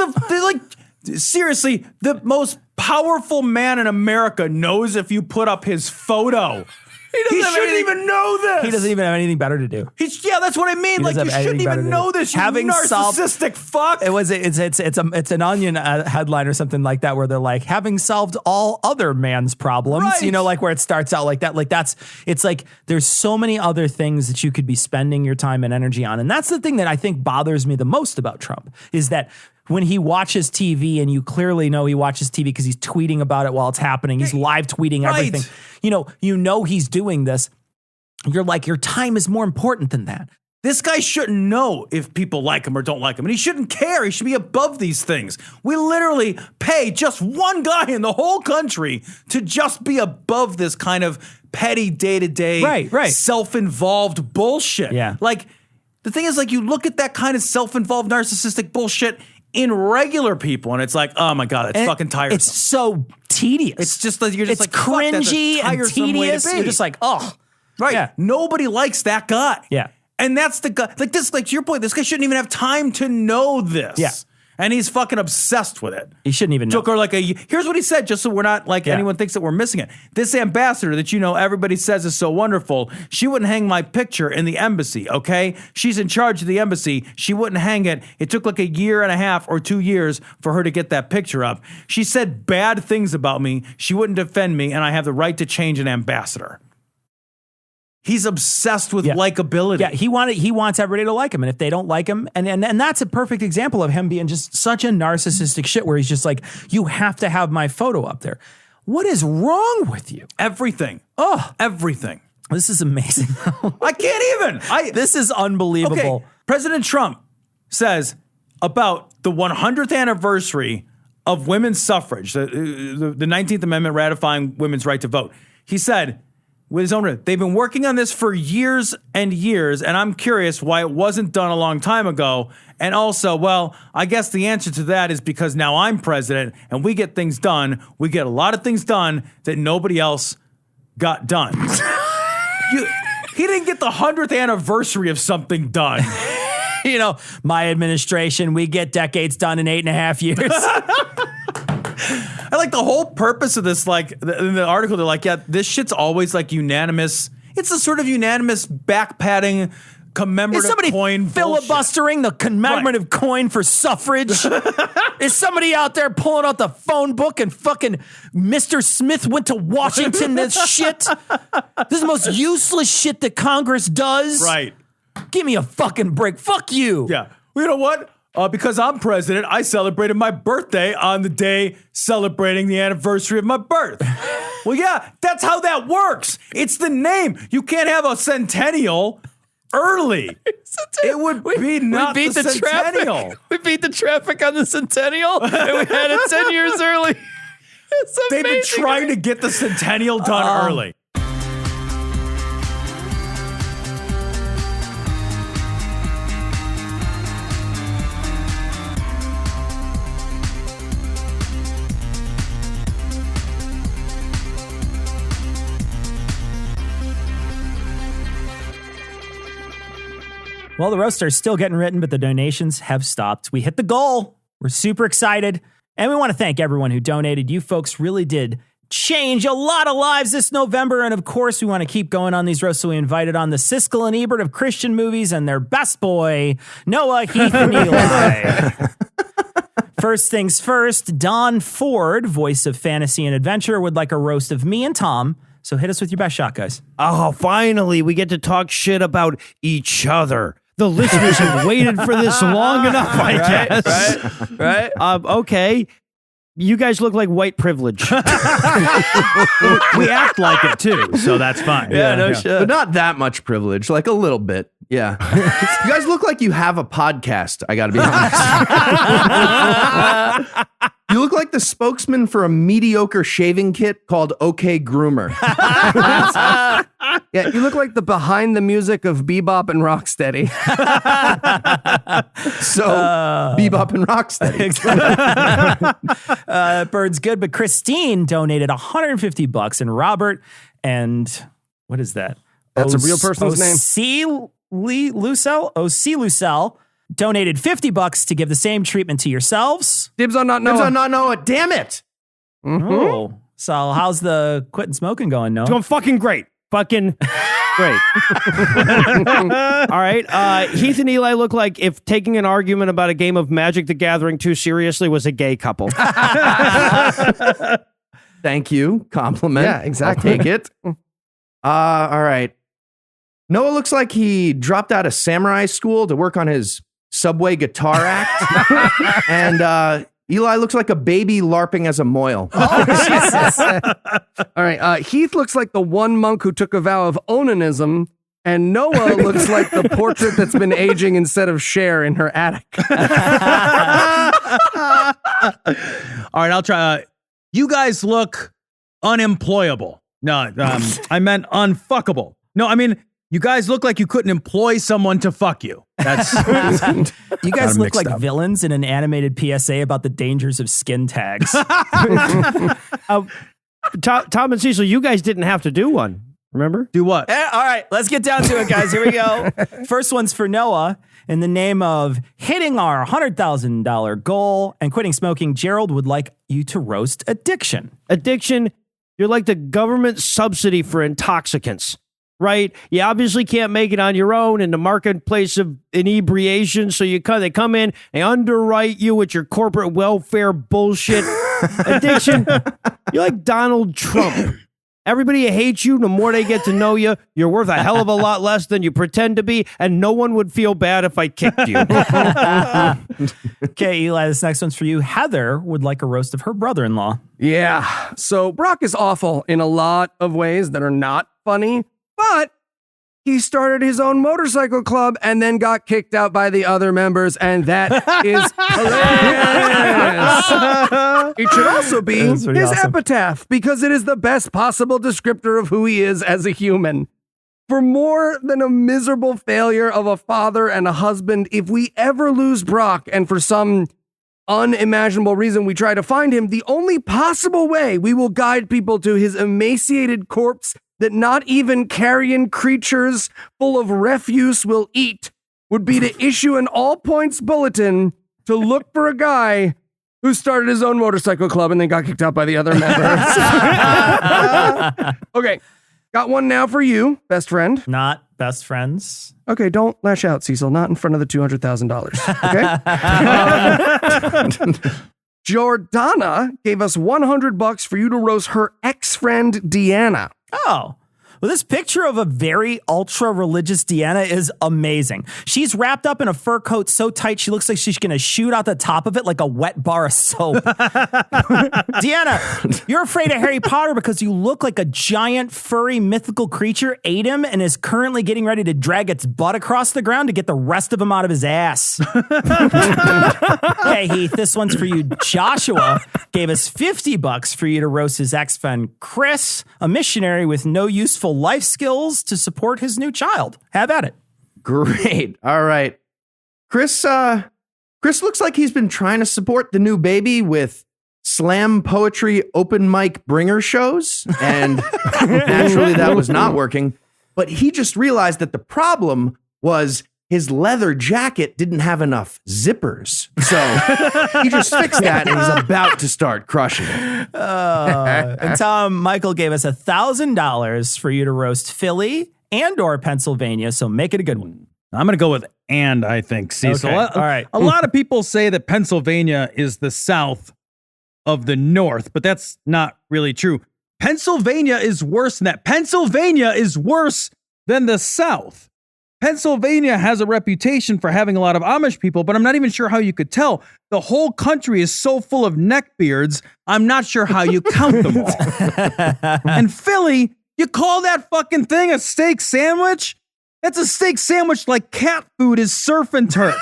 seriously, the most powerful man in America knows if you put up his photo. He shouldn't even know this. He doesn't even have anything better to do. That's what I mean. Like, you shouldn't even know this. You narcissistic fuck. It's an Onion headline or something like that where they're like, having solved all other man's problems. Right. You know, like where it starts out like that. Like it's like there's so many other things that you could be spending your time and energy on. And that's the thing that I think bothers me the most about Trump is that when he watches TV, and you clearly know he watches TV because he's tweeting about it while it's happening. He's live tweeting everything. You know he's doing this. You're like, your time is more important than that. This guy shouldn't know if people like him or don't like him, and he shouldn't care. He should be above these things. We literally pay just one guy in the whole country to just be above this kind of petty day-to-day, self-involved bullshit. Yeah. Like, the thing is, like, you look at that kind of self-involved narcissistic bullshit in regular people, and it's like, oh my God, it's fucking tiresome. It's so tedious. It's just like, you're just it's like, cringy and tedious. You're just like, oh. Right. Yeah. Nobody likes that guy. Yeah. And that's the guy, like this, like to your point, this guy shouldn't even have time to know this. Yeah. And he's fucking obsessed with it. He shouldn't even know. Took her like here's what he said, just so we're not like anyone thinks that we're missing it. This ambassador that, you know, everybody says is so wonderful, she wouldn't hang my picture in the embassy, okay? She's in charge of the embassy. She wouldn't hang it. It took like 1.5 years or 2 years for her to get that picture up. She said bad things about me. She wouldn't defend me, and I have the right to change an ambassador. He's obsessed with likability. Yeah, he wants everybody to like him, and if they don't like him, and that's a perfect example of him being just such a narcissistic shit where he's just like, you have to have my photo up there. What is wrong with you? Everything. Oh, everything. This is amazing. I can't even. This is unbelievable. Okay. President Trump says about the 100th anniversary of women's suffrage, the 19th Amendment ratifying women's right to vote. He said, with his own words, they've been working on this for years and years, and I'm curious why it wasn't done a long time ago. And also, well, I guess the answer to that is because now I'm president and we get things done. We get a lot of things done that nobody else got done. He didn't get the 100th anniversary of something done. My administration, we get decades done in 8.5 years. I like the whole purpose of this, like in the article, they're like, yeah, this shit's always like unanimous. It's a sort of unanimous back-patting commemorative Is somebody coin filibustering the commemorative coin for suffrage? Is somebody out there pulling out the phone book and fucking Mr. Smith went to Washington this shit? This is the most useless shit that Congress does. Right. Give me a fucking break. Fuck you. Yeah. Well, you know what? Because I'm president, I celebrated my birthday on the day celebrating the anniversary of my birth. Well, yeah, that's how that works. It's the name. You can't have a centennial early. It would be not we beat the Centennial. Traffic. We beat the traffic on the Centennial, and we had it 10 years early. They've been trying to get the Centennial done early. Well, the roasts are still getting written, but the donations have stopped. We hit the goal. We're super excited. And we want to thank everyone who donated. You folks really did change a lot of lives this November. And of course, we want to keep going on these roasts. So we invited on the Siskel and Ebert of Christian movies and their best boy, Noah, Heath, and Eli. First things first, Don Ford, voice of Fantasy and Adventure, would like a roast of me and Tom. So hit us with your best shot, guys. Oh, finally, we get to talk shit about each other. The listeners have waited for this long enough, I guess. Right? Okay. You guys look like white privilege. We act like it, too, so that's fine. Yeah, no shit. But not that much privilege, like a little bit. Yeah. You guys look like you have a podcast, I gotta be honest. You look like the spokesman for a mediocre shaving kit called OK Groomer. Yeah, you look like the behind the music of Bebop and Rocksteady. So, Bebop and Rocksteady. Bird's good, but Christine donated $150, and Robert and what is that? That's a real person's name. O.C. Lucelle donated $50 to give the same treatment to yourselves. Dibs on not Noah. Dibs on not Noah. Damn it. Mm-hmm. Oh, so how's the quitting smoking going, Noah? It's going fucking great. Fucking great. All right. Heath and Eli look like if taking an argument about a game of Magic the Gathering too seriously was a gay couple. Thank you. Compliment. Yeah, exactly. I'll take it. All right. Noah looks like he dropped out of samurai school to work on his subway guitar act. And Eli looks like a baby LARPing as a moil. Oh, Jesus. All right. Heath looks like the one monk who took a vow of onanism. And Noah looks like the portrait that's been aging instead of Cher in her attic. All right, I'll try. You guys look unemployable. No, I meant unfuckable. No, I mean, you guys look like you couldn't employ someone to fuck you. That's you guys look like villains in an animated PSA about the dangers of skin tags. Tom and Cecil, you guys didn't have to do one. Remember? Do what? All right, let's get down to it, guys. Here we go. First one's for Noah. In the name of hitting our $100,000 goal and quitting smoking, Gerald would like you to roast addiction. Addiction, you're like the government subsidy for intoxicants, right? You obviously can't make it on your own in the marketplace of inebriation, so they come in and underwrite you with your corporate welfare bullshit. Addiction, you're like Donald Trump. Everybody hates you. The more they get to know you, you're worth a hell of a lot less than you pretend to be, and no one would feel bad if I kicked you. Okay, Eli, this next one's for you. Heather would like a roast of her brother-in-law. Yeah. So Brock is awful in a lot of ways that are not funny, but he started his own motorcycle club and then got kicked out by the other members, and that is hilarious. It should also be his epitaph, because it is the best possible descriptor of who he is as a human. For more than a miserable failure of a father and a husband, if we ever lose Brock and for some unimaginable reason we try to find him, the only possible way we will guide people to his emaciated corpse that not even carrion creatures full of refuse will eat would be to issue an all-points bulletin to look for a guy who started his own motorcycle club and then got kicked out by the other members. Okay, got one now for you, best friend. Not best friends. Okay, don't lash out, Cecil. Not in front of the $200,000. Okay. Jordana gave us $100 for you to roast her ex-friend Deanna. Oh, well, this picture of a very ultra-religious Deanna is amazing. She's wrapped up in a fur coat so tight she looks like she's going to shoot out the top of it like a wet bar of soap. Deanna, you're afraid of Harry Potter because you look like a giant, furry, mythical creature ate him and is currently getting ready to drag its butt across the ground to get the rest of him out of his ass. Hey, Heath, this one's for you. Joshua gave us $50 for you to roast his ex-friend Chris, a missionary with no useful life skills to support his new child. Have at it. Great. All right. Chris looks like he's been trying to support the new baby with slam poetry open mic bringer shows, and naturally that was not working. But he just realized that the problem was his leather jacket didn't have enough zippers. So he just fixed that and he's about to start crushing it. And Tom Michael gave us $1,000 for you to roast Philly and or Pennsylvania. So make it a good one. I'm going to go with I think, Cecil. Okay. All right. A lot of people say that Pennsylvania is the south of the north, but that's not really true. Pennsylvania is worse than that. Pennsylvania is worse than the south. Pennsylvania has a reputation for having a lot of Amish people, but I'm not even sure how you could tell. The whole country is so full of neckbeards, I'm not sure how you count them all. And Philly, you call that fucking thing a steak sandwich? That's a steak sandwich like cat food is surf and turf.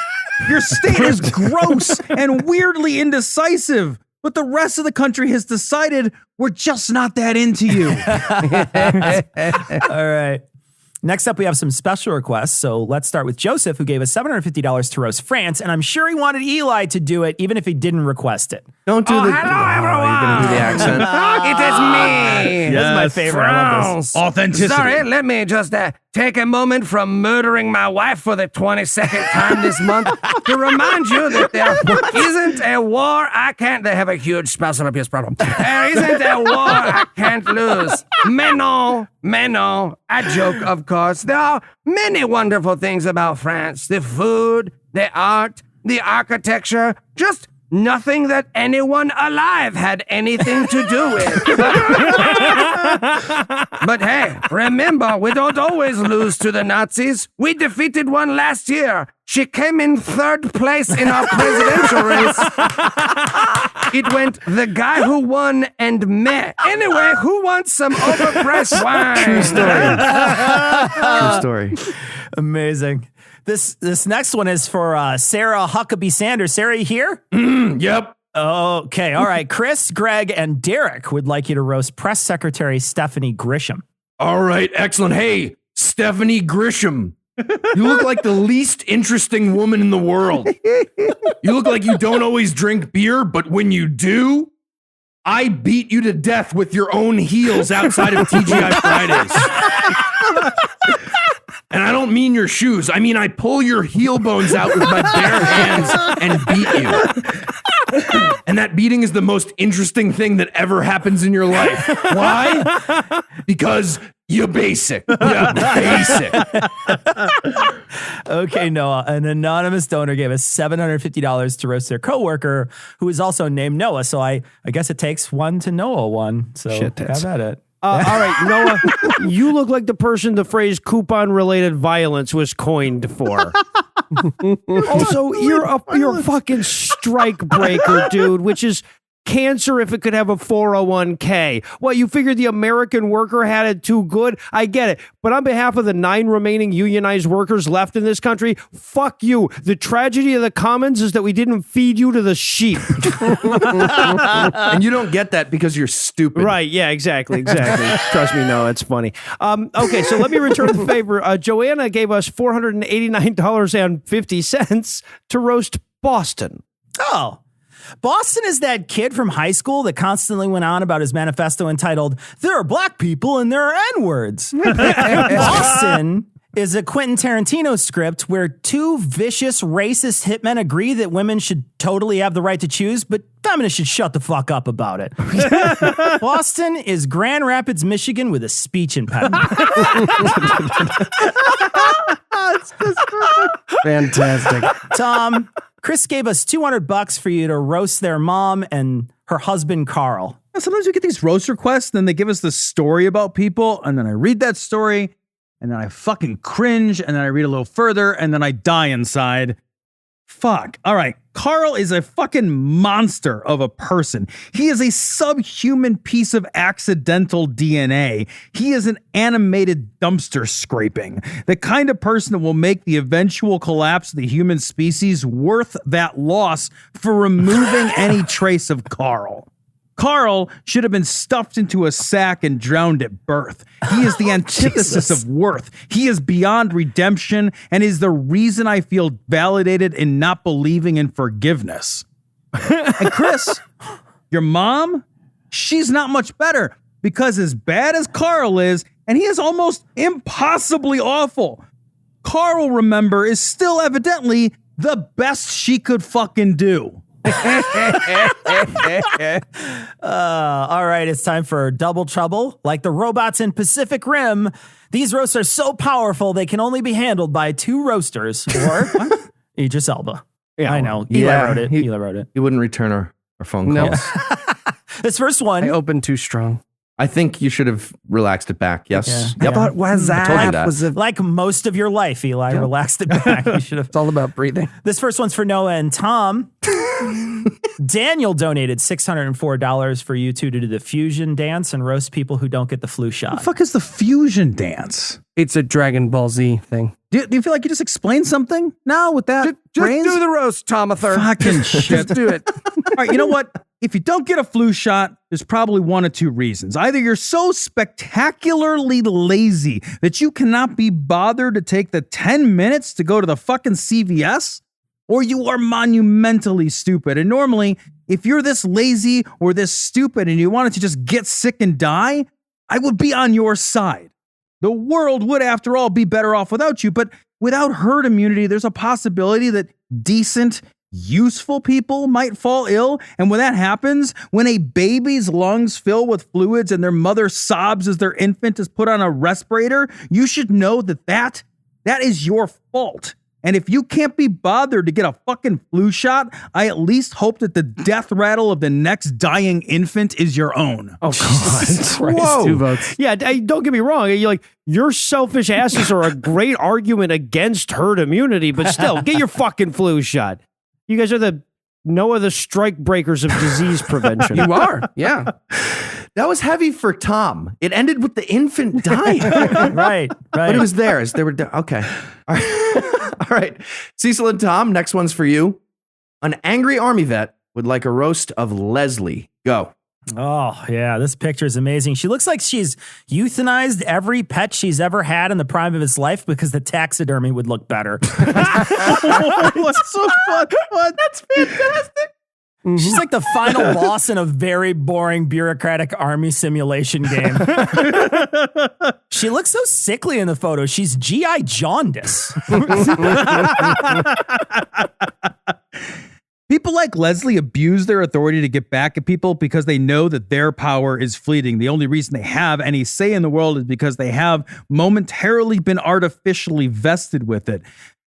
Your state is gross and weirdly indecisive, but the rest of the country has decided we're just not that into you. All right. Next up, we have some special requests. So let's start with Joseph, who gave us $750 to roast France. And I'm sure he wanted Eli to do it, even if he didn't request it. Don't do the... Hello, everyone. You're going to do the accent. It is me. This is my favorite. I love this. Authenticity. Sorry, let me just take a moment from murdering my wife for the 22nd time this month to remind you that there isn't a war I can't... They have a huge spousal abuse problem. There isn't a war I can't lose. Mais non. I joke, of course. There are many wonderful things about France. The food, the art, the architecture, just nothing that anyone alive had anything to do with. But hey, remember, we don't always lose to the Nazis. We defeated one last year. She came in third place in our presidential race. It went the guy who won and me. Anyway, who wants some overpriced wine? True story. True story. Amazing. This next one is for Sarah Huckabee Sanders. Sarah, you here? Yep. Okay. All right. Chris, Greg, and Derek would like you to roast Press Secretary Stephanie Grisham. All right. Excellent. Hey, Stephanie Grisham. You look like the least interesting woman in the world. You look like you don't always drink beer, but when you do, I beat you to death with your own heels outside of TGI Fridays. And I don't mean your shoes. I mean, I pull your heel bones out with my bare hands and beat you. And that beating is the most interesting thing that ever happens in your life. Why? Because you're basic. You're basic. Okay, Noah. An anonymous donor gave us $750 to roast their coworker, who is also named Noah. So I guess it takes one to Noah one. So Shit, have at it. All right, Noah, you look like the person the phrase coupon-related violence was coined for. Also, you're a fucking strike breaker, dude, which is cancer if it could have a 401k. What, you figured the American worker had it too good? I get it. But on behalf of the 9 remaining unionized workers left in this country, fuck you. The tragedy of the commons is that we didn't feed you to the sheep. And you don't get that because you're stupid. Right. Yeah, exactly. Trust me. No, it's funny. Okay, so let me return the favor. Joanna gave us $489.50 to roast Boston. Oh, Boston is that kid from high school that constantly went on about his manifesto entitled, "There are black people and there are N-words." Boston is a Quentin Tarantino script where 2 vicious, racist hitmen agree that women should totally have the right to choose, but feminists should shut the fuck up about it. Boston is Grand Rapids, Michigan with a speech impediment. Fantastic. Tom, Chris gave us $200 for you to roast their mom and her husband, Carl. Sometimes we get these roast requests, and then they give us the story about people, and then I read that story, and then I fucking cringe, and then I read a little further, and then I die inside. Fuck. All right. Carl is a fucking monster of a person. He is a subhuman piece of accidental DNA. He is an animated dumpster scraping. The kind of person that will make the eventual collapse of the human species worth that loss for removing any trace of Carl. Carl should have been stuffed into a sack and drowned at birth. He is the antithesis of worth. He is beyond redemption and is the reason I feel validated in not believing in forgiveness. And Chris, your mom, she's not much better because as bad as Carl is, and he is almost impossibly awful, Carl, remember, is still evidently the best she could fucking do. All right, it's time for Double Trouble. Like the robots in Pacific Rim, these roasts are so powerful they can only be handled by 2 roasters or Idris Elba. Yeah, I know. Eli wrote it. Eli wrote it. He wouldn't return our phone calls. This first one. I opened too strong. I think you should have relaxed it back. Yes. Yeah. But was that? told you that. Was it? Like most of your life, Eli, relaxed it back. You should have. It's all about breathing. This first one's for Noah and Tom. Daniel donated $604 for you two to do the fusion dance and roast people who don't get the flu shot. What the fuck is the fusion dance? It's a Dragon Ball Z thing. Do you feel like you just explained something now with that? Just do the roast, Tomather. Fucking shit. Just do it. All right, you know what? If you don't get a flu shot, there's probably 1 of 2 reasons. Either you're so spectacularly lazy that you cannot be bothered to take the 10 minutes to go to the fucking CVS, or you are monumentally stupid. And normally, if you're this lazy or this stupid and you wanted to just get sick and die, I would be on your side. The world would, after all, be better off without you. But without herd immunity, there's a possibility that decent, useful people might fall ill. And when that happens, when a baby's lungs fill with fluids and their mother sobs as their infant is put on a respirator, you should know that is your fault. And if you can't be bothered to get a fucking flu shot, I at least hope that the death rattle of the next dying infant is your own. Oh, God. Whoa. 2 votes. Yeah, don't get me wrong. Your selfish asses are a great argument against herd immunity, but still, get your fucking flu shot. You guys are the strike breakers of disease prevention. You are, yeah. That was heavy for Tom. It ended with the infant dying. Right. But it was theirs. They were okay. All right. All right. Cecil and Tom, next one's for you. An angry army vet would like a roast of Leslie. Go. Oh, yeah. This picture is amazing. She looks like she's euthanized every pet she's ever had in the prime of its life because the taxidermy would look better. What's so fun? That's fantastic. She's like the final boss in a very boring bureaucratic army simulation game. She looks so sickly in the photo. She's G.I. Jaundice. People like Leslie abuse their authority to get back at people because they know that their power is fleeting. The only reason they have any say in the world is because they have momentarily been artificially vested with it.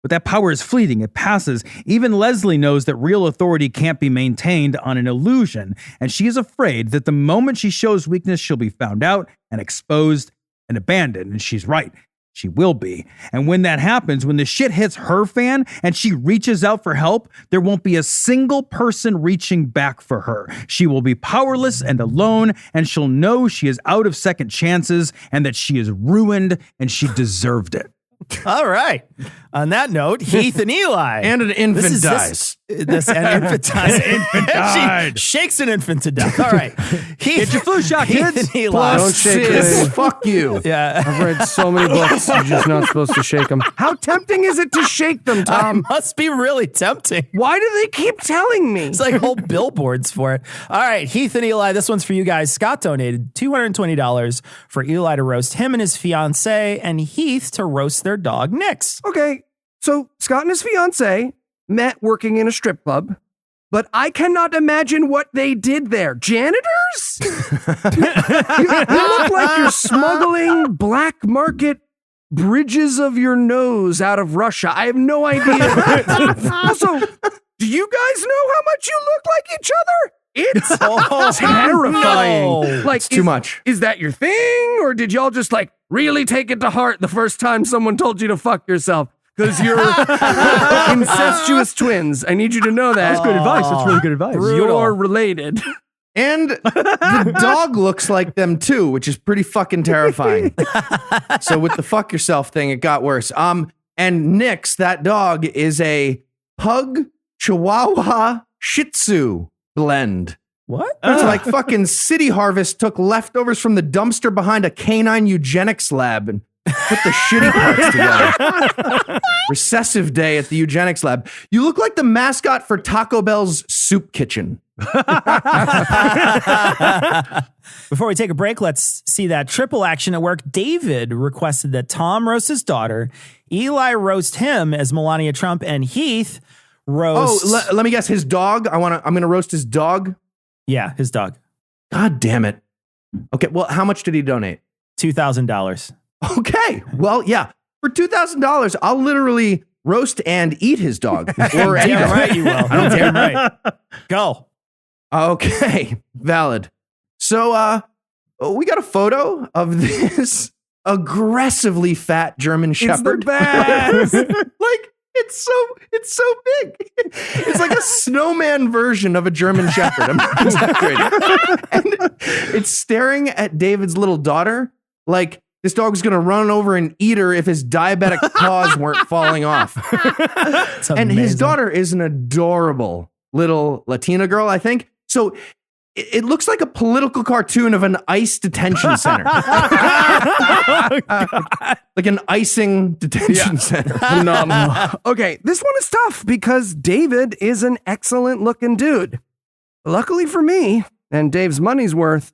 But that power is fleeting. It passes. Even Leslie knows that real authority can't be maintained on an illusion, and she is afraid that the moment she shows weakness, she'll be found out and exposed and abandoned. And she's right. she will be. And when that happens, when the shit hits her fan and she reaches out for help, there won't be a single person reaching back for her. She will be powerless and alone, and she'll know she is out of second chances and that she is ruined and she deserved it. All right. On that note, Heath and Eli. And an infant dies. An infant dies. An infant died. She shakes an infant to death. All right. Get your flu shot, Heath kids. and Eli. Don't shake this. Fuck you. Yeah. I've read so many books. You're just not supposed to shake them. How tempting is it to shake them, Tom? Must be really tempting. Why do they keep telling me? It's like whole billboards for it. All right, Heath and Eli, this one's for you guys. Scott donated $220 for Eli to roast him and his fiance, and Heath to roast their dog, Nix. Okay, so Scott and his fiance met working in a strip club, but I cannot imagine what they did there. Janitors? You look like you're smuggling black market bridges of your nose out of Russia. I have no idea. Also, do you guys know how much you look like each other? It's terrifying. No. Like, It's too much. Is that your thing? Or did y'all just like really take it to heart the first time someone told you to fuck yourself? Because you're incestuous twins. I need you to know that. That's good advice. That's really good advice. You're related. And the dog looks like them too, which is pretty fucking terrifying. So with the fuck yourself thing, it got worse. And Nix, that dog, is a pug Chihuahua Shih Tzu blend. What? It's like fucking City Harvest took leftovers from the dumpster behind a canine eugenics lab and put the shitty parts together. Recessive day at the eugenics lab. You look like the mascot for Taco Bell's soup kitchen. Before we take a break, let's see that triple action at work. David requested that Tom roast his daughter, Eli roast him as Melania Trump, and Heath roast. Oh, let me guess. His dog. I'm gonna roast his dog. Yeah, his dog. God damn it. Okay. Well, how much did he donate? $2,000. Okay. Well, yeah. For $2,000, I'll literally roast and eat his dog. Or any Damn dog. right you will. I don't Damn care. right. Go. Okay. Valid. So, we got a photo of this aggressively fat German Shepherd. It's the best. Like, it's so big. It's like a snowman version of a German Shepherd. I'm not exaggerating. And it's staring at David's little daughter like this dog's going to run over and eat her if his diabetic paws weren't falling off. And his daughter is an adorable little Latina girl, I think. So it looks like a political cartoon of an ICE detention center. Like an icing detention center. Okay, this one is tough because David is an excellent looking dude. Luckily for me, and Dave's money's worth,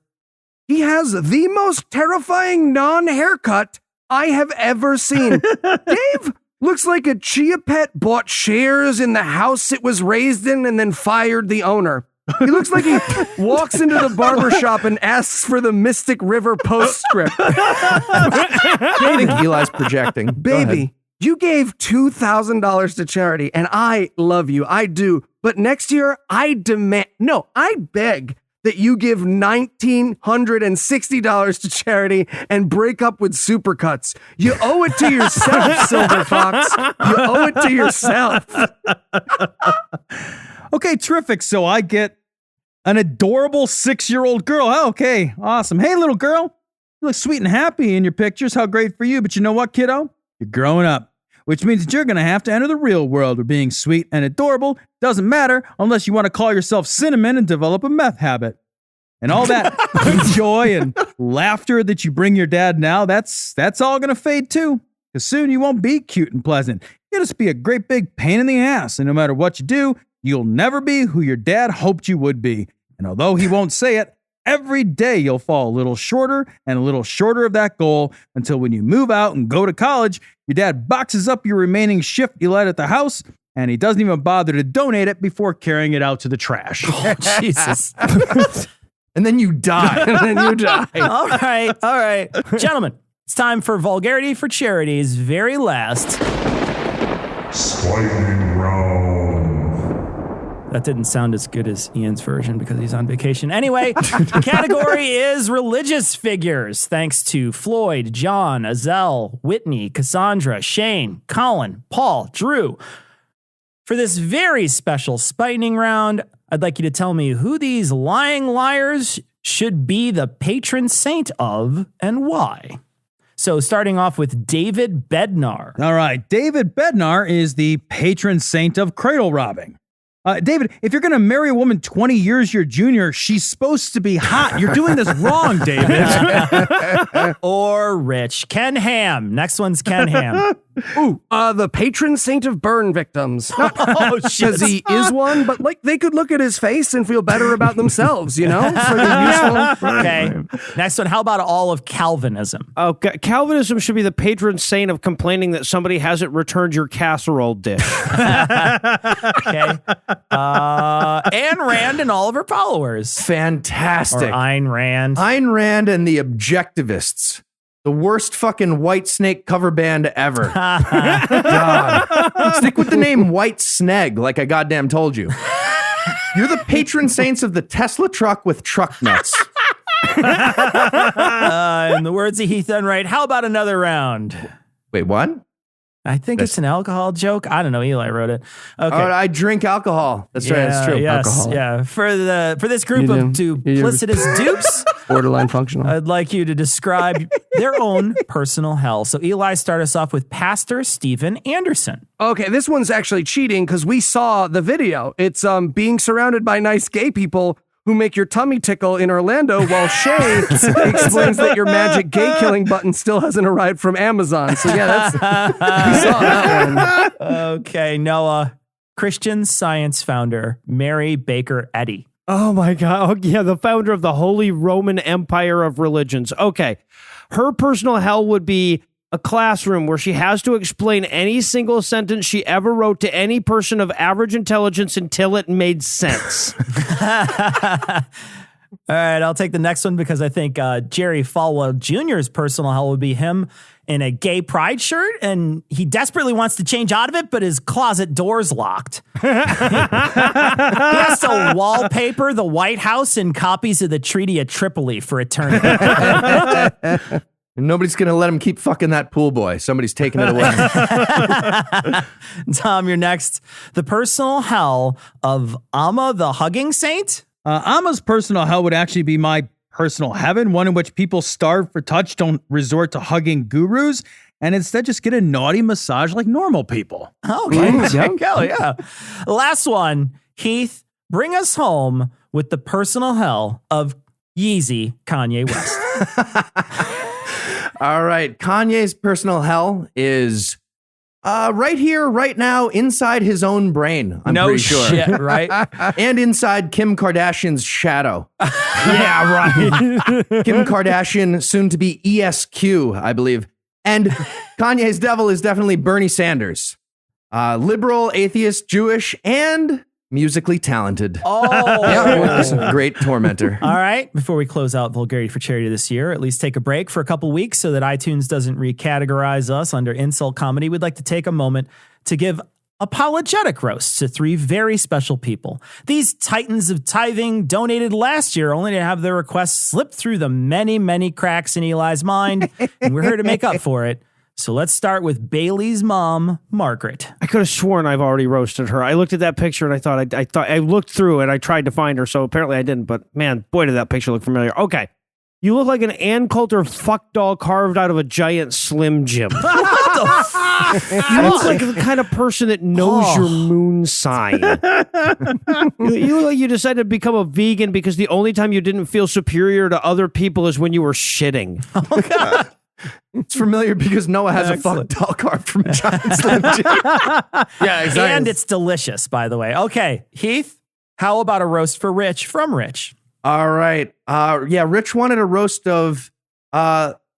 he has the most terrifying non-haircut I have ever seen. Dave looks like a chia pet bought shares in the house it was raised in and then fired the owner. He looks like he walks into the barbershop and asks for the Mystic River postscript. I think Eli's projecting. Baby, you gave $2,000 to charity, and I love you. I do. But next year, I beg that you give $1,960 to charity and break up with Supercuts. You owe it to yourself, Silver Fox. You owe it to yourself. Okay, terrific. So I get an adorable 6-year-old girl. Oh, okay, awesome. Hey, little girl, you look sweet and happy in your pictures. How great for you. But you know what, kiddo? You're growing up, which means that you're going to have to enter the real world where being sweet and adorable doesn't matter unless you want to call yourself Cinnamon and develop a meth habit. And all that joy and laughter that you bring your dad now, that's all going to fade too. Because soon you won't be cute and pleasant. You'll just be a great big pain in the ass. And no matter what you do, you'll never be who your dad hoped you would be. And although he won't say it, every day you'll fall a little shorter and a little shorter of that goal until when you move out and go to college, your dad boxes up your remaining shift you let at the house and he doesn't even bother to donate it before carrying it out to the trash. Oh, Jesus. And then you die. All right. Gentlemen, it's time for Vulgarity for Charity's very last lightning round. That didn't sound as good as Ian's version because he's on vacation. Anyway, the category is religious figures. Thanks to Floyd, John, Azelle, Whitney, Cassandra, Shane, Colin, Paul, Drew. For this very special spiking round, I'd like you to tell me who these lying liars should be the patron saint of and why. So starting off with David Bednar. All right. David Bednar is the patron saint of cradle robbing. David, if you're going to marry a woman 20 years your junior, she's supposed to be hot. You're doing this wrong, David. Or Rich. Ken Ham. Next one's Ken Ham. Ooh, the patron saint of burn victims. Oh, shit. Because he is one, but like they could look at his face and feel better about themselves, you know? So they're useful. Okay. Next one. How about all of Calvinism? Okay. Calvinism should be the patron saint of complaining that somebody hasn't returned your casserole dish. Okay. Ayn Rand and all of her followers. Fantastic. Or Ayn Rand. Ayn Rand and the Objectivists. The worst fucking White Snake cover band ever. God. Stick with the name White Sneg, like I goddamn told you. You're the patron saints of the Tesla truck with truck nuts. In the words of Heath Enright, how about another round? Wait, what? I think it's an alcohol joke. I don't know. Eli wrote it. Okay. Oh, I drink alcohol. That's right. That's true. Yes, Alcohol. yeah. For this group of duplicitous dupes, Borderline functional. I'd like you to describe their own personal hell. So Eli, start us off with Pastor Steven Anderson. Okay, this one's actually cheating because we saw the video. It's being surrounded by nice gay people who make your tummy tickle in Orlando while Shay explains that your magic gay killing button still hasn't arrived from Amazon. So yeah, we saw that one. Okay, Noah, Christian Science founder Mary Baker Eddy. Oh my God. Oh, yeah, the founder of the Holy Roman Empire of Religions. Okay. Her personal hell would be a classroom where she has to explain any single sentence she ever wrote to any person of average intelligence until it made sense. All right, I'll take the next one because I think Jerry Falwell Jr.'s personal hell would be him in a gay pride shirt, and he desperately wants to change out of it, but his closet door's locked. He has to wallpaper the White House in copies of the Treaty of Tripoli for eternity. And nobody's going to let him keep fucking that pool boy. Somebody's taking it away. Tom, you're next. The personal hell of Amma the Hugging Saint? Amma's personal hell would actually be my personal heaven, one in which people starved for touch don't resort to hugging gurus and instead just get a naughty massage like normal people. Okay, yeah. Last one, Heath, bring us home with the personal hell of Yeezy Kanye West. All right. Kanye's personal hell is right here, right now, inside his own brain. I'm no pretty sure. Shit, right? And inside Kim Kardashian's shadow. Yeah, right. Kim Kardashian, soon to be ESQ, I believe. And Kanye's devil is definitely Bernie Sanders. Liberal, atheist, Jewish, and musically talented. Oh. Yeah, great tormentor. All right. Before we close out Vulgarity for Charity this year, at least take a break for a couple weeks so that iTunes doesn't recategorize us under insult comedy. We'd like to take a moment to give apologetic roasts to three very special people. These titans of tithing donated last year only to have their requests slip through the many, many cracks in Eli's mind. And we're here to make up for it. So let's start with Bailey's mom, Margaret. I could have sworn I've already roasted her. I looked at that picture and I thought I looked through it. I tried to find her, so apparently I didn't. But man, boy, did that picture look familiar. Okay, you look like an Ann Coulter fuck doll carved out of a giant Slim Jim. What the fuck? You look like the kind of person that knows your moon sign. You look like you decided to become a vegan because the only time you didn't feel superior to other people is when you were shitting. Oh God. It's familiar because Noah has a fuck doll carved from a giant Slim Jim. Yeah, exactly. And it's delicious, by the way. Okay, Heath, how about a roast for Rich from Rich? All right. Yeah, Rich wanted a roast of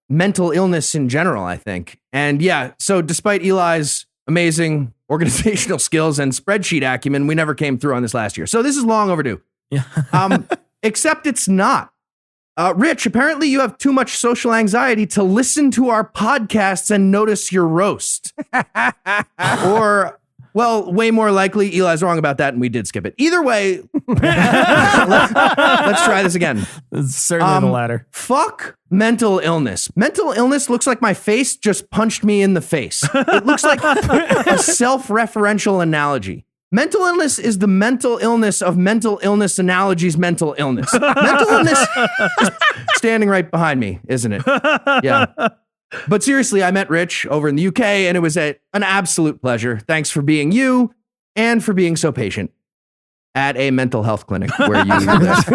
mental illness in general, I think. And yeah, so despite Eli's amazing organizational skills and spreadsheet acumen, we never came through on this last year. So this is long overdue. Yeah. Except it's not. Rich, apparently you have too much social anxiety to listen to our podcasts and notice your roast. Or Well, way more likely Eli's wrong about that, and we did skip it. Either way, let's try this again. It's certainly the latter. Fuck mental illness. Mental illness looks like my face just punched me in the face. It looks like a self-referential analogy. Mental illness is the mental illness of mental illness analogies, mental illness. Mental illness is standing right behind me, isn't it? Yeah. But seriously, I met Rich over in the UK, and it was an absolute pleasure. Thanks for being you and for being so patient at a mental health clinic where you live.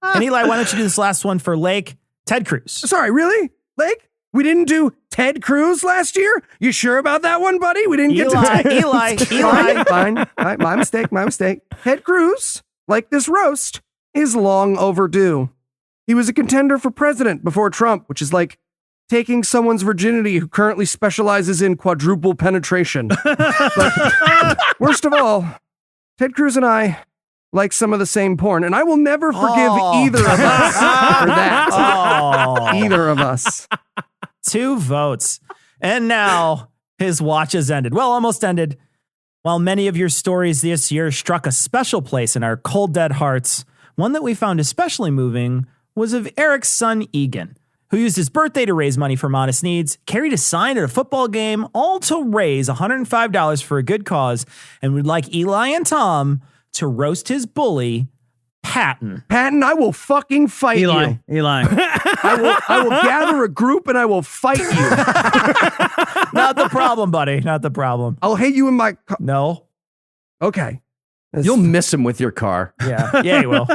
And Eli, why don't you do this last one for Lake? Ted Cruz. Sorry, really? Lake? We didn't do Ted Cruz last year? You sure about that one, buddy? We didn't get to Ted. Eli. Fine. All right, my mistake. Ted Cruz, like this roast, is long overdue. He was a contender for president before Trump, which is like taking someone's virginity who currently specializes in quadruple penetration. But worst of all, Ted Cruz and I like some of the same porn, and I will never forgive either of us for that. Either of us. 2 votes. And now his watch has ended. Well, almost ended. While many of your stories this year struck a special place in our cold, dead hearts, one that we found especially moving was of Eric's son, Egan, who used his birthday to raise money for modest needs, carried a sign at a football game, all to raise $105 for a good cause, and would like Eli and Tom to roast his bully, Patton. Patton, I will fucking fight you. Eli. I will gather a group and I will fight you. Not the problem, buddy. Not the problem. I'll hit you in my car. No. Okay. You'll miss him with your car. Yeah. Yeah, you will.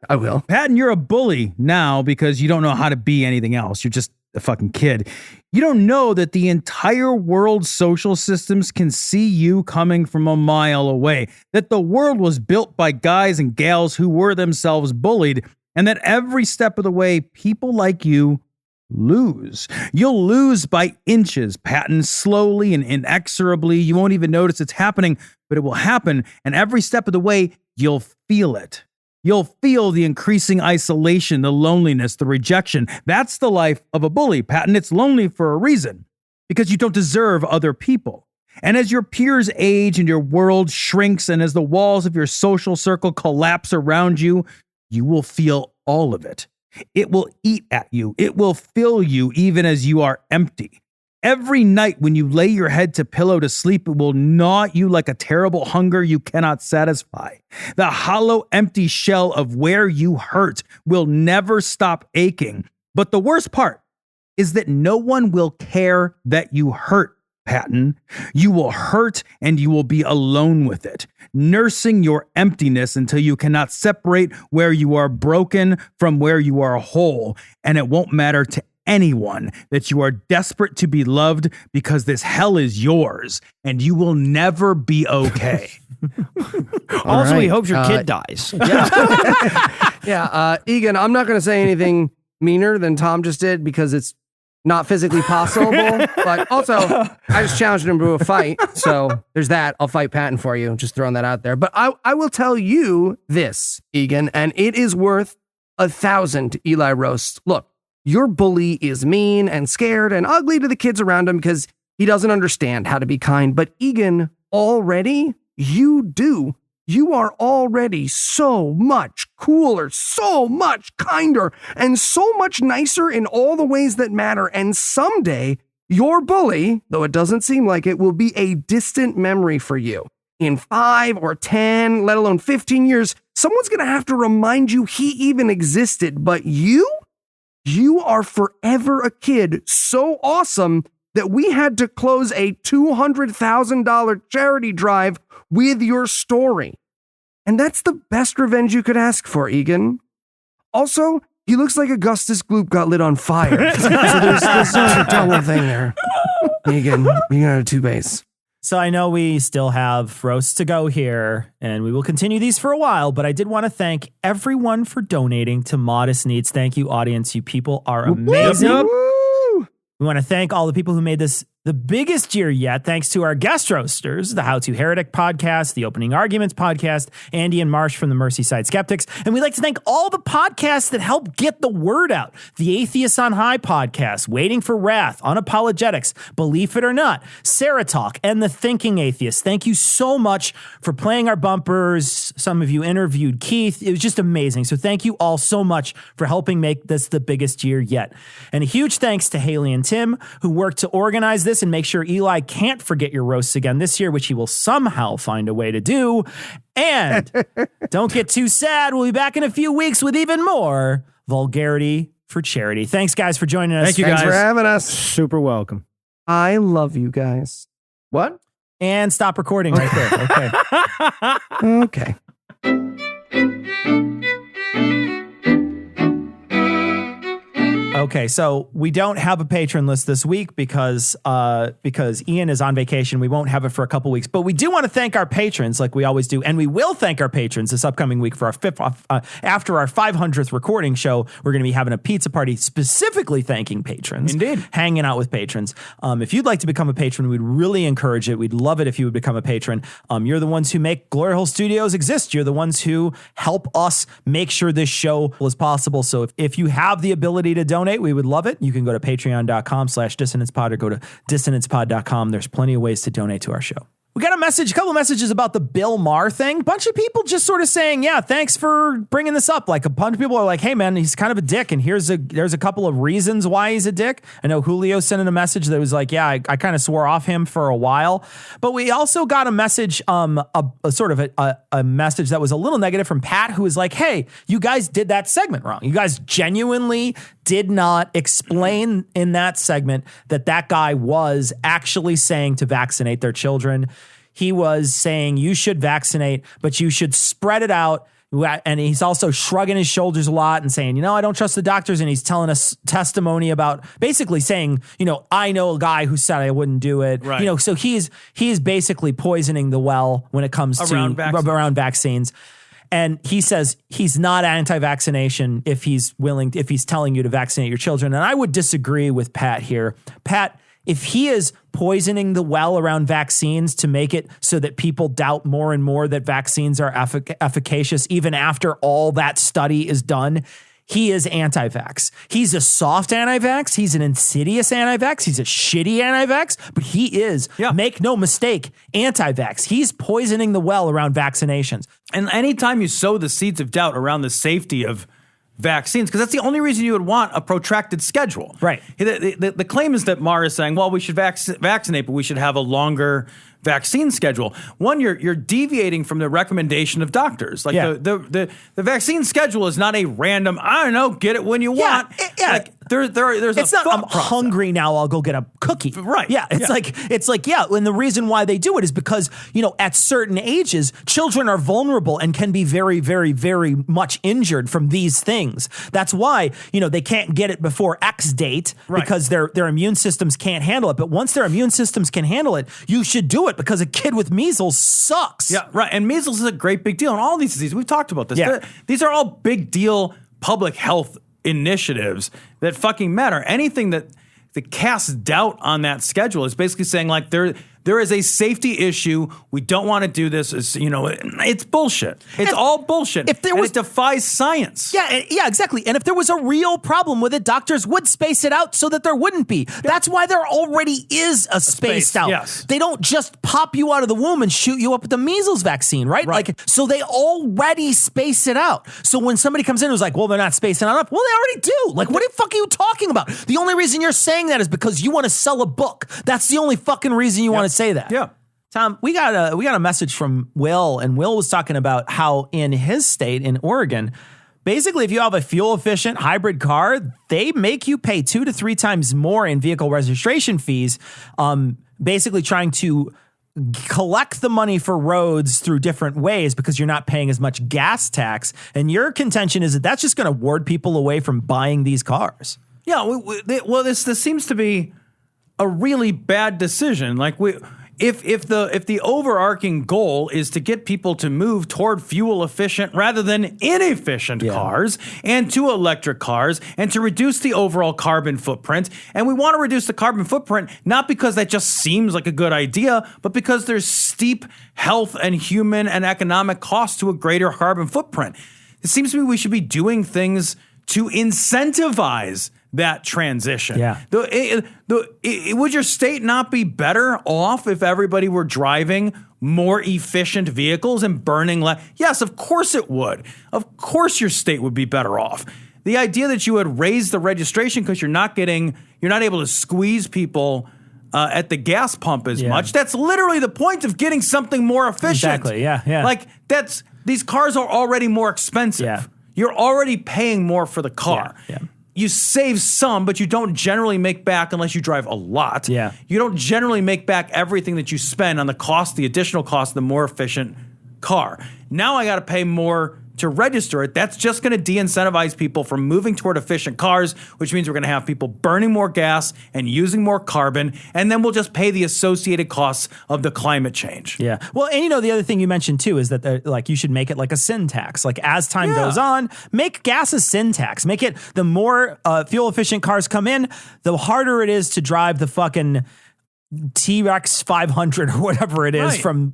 I will. Patton, you're a bully now because you don't know how to be anything else. You're just a fucking kid. You don't know that the entire world's social systems can see you coming from a mile away, that the world was built by guys and gals who were themselves bullied, and that every step of the way, people like you lose. You'll lose by inches, Patton, slowly and inexorably. You won't even notice it's happening, but it will happen. And every step of the way, you'll feel it. You'll feel the increasing isolation, the loneliness, the rejection. That's the life of a bully, Patton. It's lonely for a reason, because you don't deserve other people. And as your peers age and your world shrinks, and as the walls of your social circle collapse around you, you will feel all of it. It will eat at you. It will fill you even as you are empty. Every night when you lay your head to pillow to sleep, it will gnaw at you like a terrible hunger you cannot satisfy. The hollow, empty shell of where you hurt will never stop aching. But the worst part is that no one will care that you hurt, Patton. You will hurt and you will be alone with it, nursing your emptiness until you cannot separate where you are broken from where you are whole. And it won't matter to anyone that you are desperate to be loved, because this hell is yours and you will never be okay. Also, he hopes your kid dies. Yeah. Egan, I'm not going to say anything meaner than Tom just did because it's not physically possible. But also, I just challenged him to a fight. So there's that. I'll fight Patton for you. Just throwing that out there. But I will tell you this, Egan, and it is worth 1,000 Eli roasts. Look, your bully is mean and scared and ugly to the kids around him because he doesn't understand how to be kind. But Egan, already, you do. You are already so much cooler, so much kinder, and so much nicer in all the ways that matter. And someday, your bully, though it doesn't seem like it, will be a distant memory for you. In 5 or 10, let alone 15 years, someone's going to have to remind you he even existed. But you are forever a kid so awesome that we had to close a $200,000 charity drive with your story. And that's the best revenge you could ask for, Egan. Also, he looks like Augustus Gloop got lit on fire. So there's a double thing there. Egan, you got a 2 base. So I know we still have roasts to go here, and we will continue these for a while, but I did want to thank everyone for donating to Modest Needs. Thank you, audience. You people are amazing. We want to thank all the people who made this The biggest year yet, thanks to our guest roasters, the How to Heretic podcast, the Opening Arguments podcast, Andy and Marsh from the Merseyside Skeptics. And we'd like to thank all the podcasts that help get the word out. The Atheists on High podcast, Waiting for Wrath, Unapologetics, Believe It or Not, Sarah Talk, and The Thinking Atheist. Thank you so much for playing our bumpers. Some of you interviewed Keith. It was just amazing. So thank you all so much for helping make this the biggest year yet. And a huge thanks to Haley and Tim, who worked to organize this and make sure Eli can't forget your roasts again this year, which he will somehow find a way to do. And don't get too sad. We'll be back in a few weeks with even more Vulgarity for Charity. Thanks, guys, for joining us. Thank you, Thanks guys. for having us. Super welcome. I love you guys. What? And stop recording right there. Okay. Okay. Okay, so we don't have a patron list this week because Ian is on vacation. We won't have it for a couple weeks, but we do want to thank our patrons like we always do, and we will thank our patrons this upcoming week for our after our 500th recording show. We're going to be having a pizza party specifically thanking patrons. Indeed, hanging out with patrons. If you'd like to become a patron, we'd really encourage it. We'd love it if you would become a patron. You're the ones who make Glory Hole Studios exist. You're the ones who help us make sure this show was possible. So if you have the ability to donate, we would love it. You can go to patreon.com/dissonancepod or go to dissonancepod.com. There's plenty of ways to donate to our show. We got a couple of messages about the Bill Maher thing. Bunch of people just sort of saying, yeah, thanks for bringing this up. Like a bunch of people are like, hey man, he's kind of a dick. And there's a couple of reasons why he's a dick. I know Julio sent in a message that was like, yeah, I kind of swore off him for a while. But we also got a message, a message that was a little negative from Pat, who was like, hey, you guys did that segment wrong. You guys genuinely did not explain in that segment that guy was actually saying to vaccinate their children. He was saying you should vaccinate, but you should spread it out. And he's also shrugging his shoulders a lot and saying, I don't trust the doctors. And he's telling us testimony about basically saying, I know a guy who said I wouldn't do it. Right. So he's basically poisoning the well when it comes around vaccines. And he says he's not anti-vaccination if he's telling you to vaccinate your children. And I would disagree with Pat here. Pat, if he is poisoning the well around vaccines to make it so that people doubt more and more that vaccines are efficacious, even after all that study is done, he is anti-vax. He's a soft anti-vax. He's an insidious anti-vax. He's a shitty anti-vax, but he is, make no mistake, anti-vax. He's poisoning the well around vaccinations. And anytime you sow the seeds of doubt around the safety of vaccines, because that's the only reason you would want a protracted schedule. Right. The claim is that Maher is saying, well, we should vaccinate, but we should have a longer vaccine schedule. One, you're deviating from the recommendation of doctors. Like the vaccine schedule is not a random, get it when you want. There's it's not, I'm hungry now, I'll go get a cookie. Right. Yeah. It's like, and the reason why they do it is because, at certain ages, children are vulnerable and can be very, very, very much injured from these things. That's why, they can't get it before X date because their immune systems can't handle it. But once their immune systems can handle it, you should do it because a kid with measles sucks. Yeah, right. And measles is a great big deal. And all these diseases, we've talked about this. Yeah. These are all big deal public health initiatives that fucking matter. Anything that casts doubt on that schedule is basically saying like there is a safety issue. We don't want to do this. It's bullshit. It's all bullshit. It defies science. Yeah, exactly. And if there was a real problem with it, doctors would space it out so that there wouldn't be. Yeah. That's why there already is a spaced out. Yes. They don't just pop you out of the womb and shoot you up with the measles vaccine, right? So they already space it out. So when somebody comes in who's like, well, they're not spacing it out, well, they already do. Like, what the fuck are you talking about? The only reason you're saying that is because you want to sell a book. That's the only fucking reason you want to say that. Yeah. Tom, we got a message from Will, and Will was talking about how in his state, in Oregon, basically if you have a fuel efficient hybrid car, they make you pay 2 to 3 times more in vehicle registration fees, basically trying to collect the money for roads through different ways because you're not paying as much gas tax. And your contention is that that's just going to ward people away from buying these cars. Yeah, this seems to be a really bad decision. Like if the overarching goal is to get people to move toward fuel efficient rather than inefficient cars and to electric cars and to reduce the overall carbon footprint, and we want to reduce the carbon footprint not because that just seems like a good idea, but because there's steep health and human and economic costs to a greater carbon footprint. It seems to me we should be doing things to incentivize that transition. Yeah. Would your state not be better off if everybody were driving more efficient vehicles and burning less? Yes, of course it would. Of course your state would be better off. The idea that you would raise the registration because you're not able to squeeze people at the gas pump as much. That's literally the point of getting something more efficient. Exactly. Yeah. Like these cars are already more expensive. Yeah. You're already paying more for the car. Yeah. You save some, but you don't generally make back unless you drive a lot. Yeah. You don't generally make back everything that you spend on the additional cost of the more efficient car. Now I got to pay more to register it. That's just going to de-incentivize people from moving toward efficient cars, which means we're going to have people burning more gas and using more carbon, and then we'll just pay the associated costs of the climate change. Yeah. Well, and the other thing you mentioned too is that you should make it like a sin tax. Like as time goes on, make gas a sin tax. Make it the more fuel efficient cars come in, the harder it is to drive the fucking T-Rex 500 or whatever it is from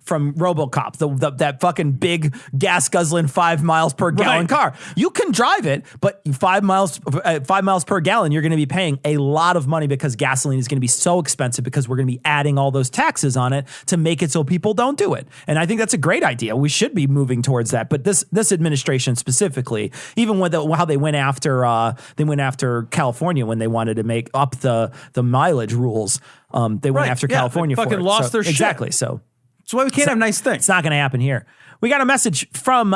RoboCop, that fucking big gas guzzling 5 miles per gallon car. You can drive it, but 5 miles per gallon, you're going to be paying a lot of money because gasoline is going to be so expensive because we're going to be adding all those taxes on it to make it so people don't do it. And I think that's a great idea. We should be moving towards that. But this administration specifically, even with how they went after California when they wanted to make up the mileage rules. They went after California they fucking for it. lost their shit. Exactly. So that's why we can't have nice things. It's not going to happen here. We got a message from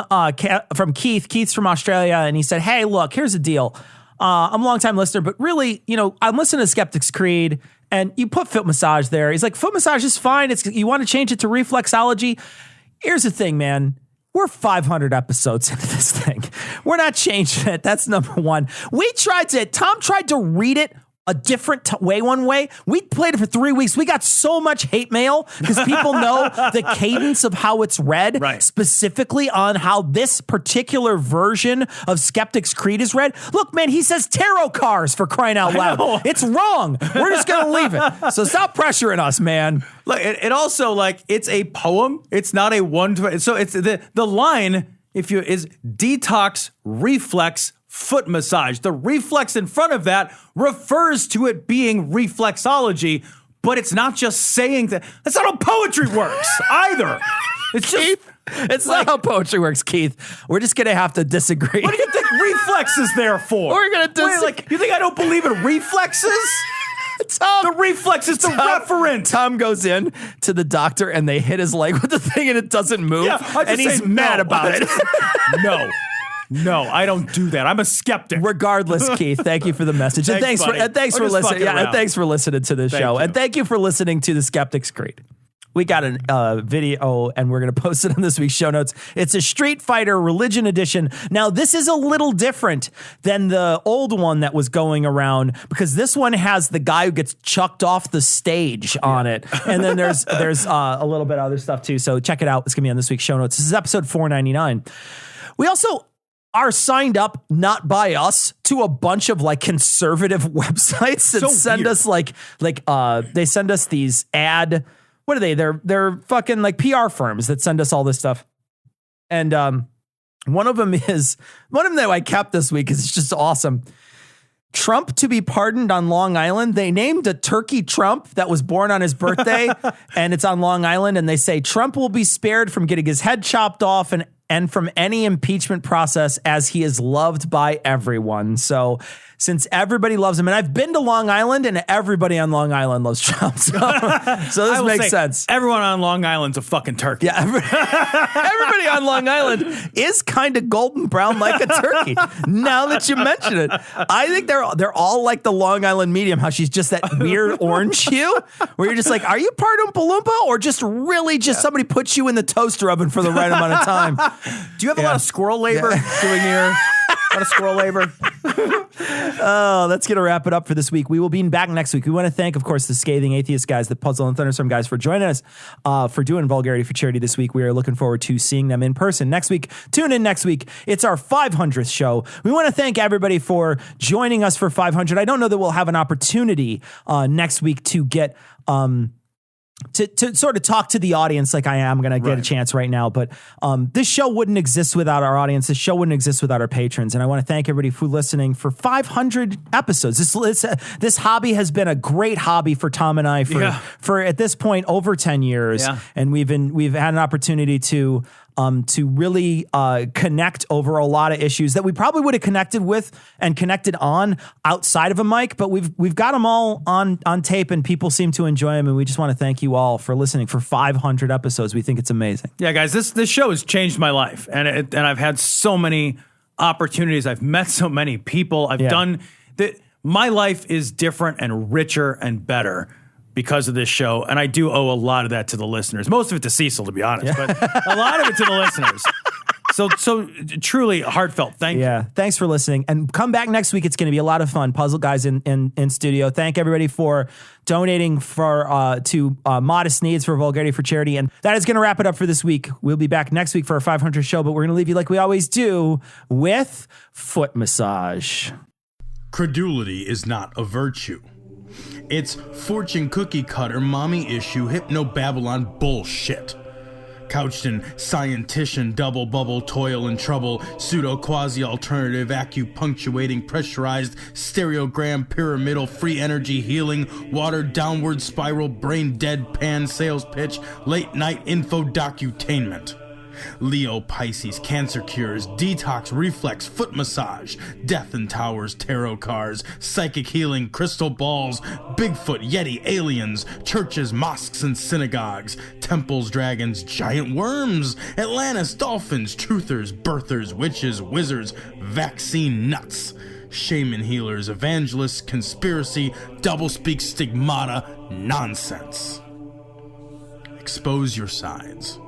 Keith. Keith's from Australia, and he said, "Hey, look, here's the deal. I'm a longtime listener, but really, I'm listening to Skeptics Creed, and you put foot massage there." He's like, "Foot massage is fine. You want to change it to reflexology." Here's the thing, man. We're 500 episodes into this thing. We're not changing it. That's number one. Tom tried to read it a different way one way. We played it for 3 weeks. We got so much hate mail because people know the cadence of how it's read, specifically on how this particular version of Skeptics Creed is read. Look, man, he says tarot cards, for crying out loud. It's wrong. We're just going to leave it. So stop pressuring us, man. Look, it also, it's a poem. It's not a one-to-one. So it's the line, is detox, reflex, foot massage. The reflex in front of that refers to it being reflexology, but it's not just saying that. That's not how poetry works either. It's just... It's not how poetry works, Keith. We're just going to have to disagree. What do you think reflex is there for? We're going to disagree. You think I don't believe in reflexes? The reflex is the referent. Tom goes in to the doctor and they hit his leg with the thing and it doesn't move. And he's mad about it. No, I don't do that. I'm a skeptic. Regardless, Keith, thank you for the message. Thanks for listening. And thanks for listening to the show. And thank you for listening to the Skeptics Creed. We got a video and we're going to post it on this week's show notes. It's a Street Fighter Religion Edition. Now, this is a little different than the old one that was going around because this one has the guy who gets chucked off the stage on it. And then there's a little bit of other stuff too. So check it out. It's going to be on this week's show notes. This is episode 499. We also are signed up, not by us, to a bunch of conservative websites that send us they send us these what are they? They're fucking PR firms that send us all this stuff. And one of them that I kept this week is it's just awesome. Trump to be pardoned on Long Island. They named a turkey Trump that was born on his birthday and it's on Long Island. And they say Trump will be spared from getting his head chopped off and from any impeachment process as he is loved by everyone. So since everybody loves him, and I've been to Long Island and everybody on Long Island loves Trump. So this makes sense. Everyone on Long Island's a fucking turkey. Yeah. Everybody on Long Island is kind of golden brown like a turkey. Now that you mention it, I think they're all like the Long Island medium, how she's just that weird orange hue where you're just like, are you part Oompa Loompa or just really somebody puts you in the toaster oven for the right amount of time? Do you have a lot of squirrel labor doing your... Want to scroll labor? Oh, that's going to wrap it up for this week. We will be back next week. We want to thank, of course, the Scathing Atheist guys, the Puzzle and Thunderstorm guys for joining us for doing Vulgarity for Charity this week. We are looking forward to seeing them in person next week. Tune in next week. It's our 500th show. We want to thank everybody for joining us for 500. I don't know that we'll have an opportunity next week to get... To sort of talk to the audience like I am going to get a chance right now. But this show wouldn't exist without our audience. This show wouldn't exist without our patrons. And I want to thank everybody for listening for 500 episodes. This hobby has been a great hobby for Tom and I for at this point over 10 years. Yeah. And we've had an opportunity to really connect over a lot of issues that we probably would have connected with and connected on outside of a mic, but we've got them all on tape and people seem to enjoy them. And we just want to thank you all for listening for 500 episodes. We think it's amazing. Yeah, guys, this show has changed my life, and I've had so many opportunities. I've met so many people. I've done that. My life is different and richer and better because of this show, and I do owe a lot of that to the listeners. Most of it to Cecil, to be honest, but a lot of it to the listeners. So truly heartfelt. Thank you. Yeah, thanks for listening, and come back next week. It's going to be a lot of fun. Puzzle guys in studio. Thank everybody for donating to Modest Needs for Vulgarity for Charity, and that is going to wrap it up for this week. We'll be back next week for our 500th show, but we're going to leave you like we always do with foot massage. Credulity is not a virtue. It's fortune cookie cutter, mommy issue, hypno-Babylon bullshit. Couched in scientician, double bubble, toil and trouble, pseudo quasi alternative, acupunctuating, pressurized, stereogram, pyramidal, free energy healing, watered downward spiral, brain deadpan sales pitch, late night info docutainment. Leo, Pisces, cancer cures, detox, reflex, foot massage, death and towers, tarot cards, psychic healing, crystal balls, Bigfoot, Yeti, aliens, churches, mosques and synagogues, temples, dragons, giant worms, Atlantis, dolphins, truthers, birthers, witches, wizards, vaccine nuts, shaman healers, evangelists, conspiracy, doublespeak, stigmata, nonsense. Expose your sides.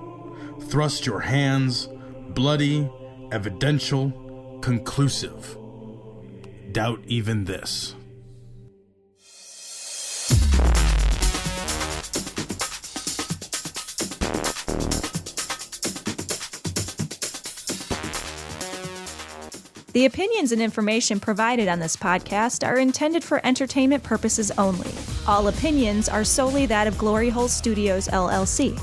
Thrust your hands, bloody, evidential, conclusive. Doubt even this. The opinions and information provided on this podcast are intended for entertainment purposes only. All opinions are solely that of Glory Hole Studios, LLC.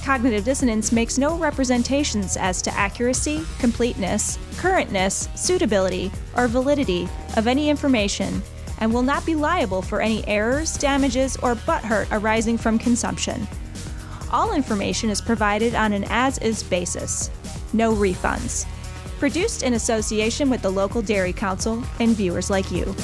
Cognitive Dissonance makes no representations as to accuracy, completeness, currentness, suitability, or validity of any information, and will not be liable for any errors, damages, or butthurt arising from consumption. All information is provided on an as-is basis. No refunds. Produced in association with the local Dairy Council and viewers like you.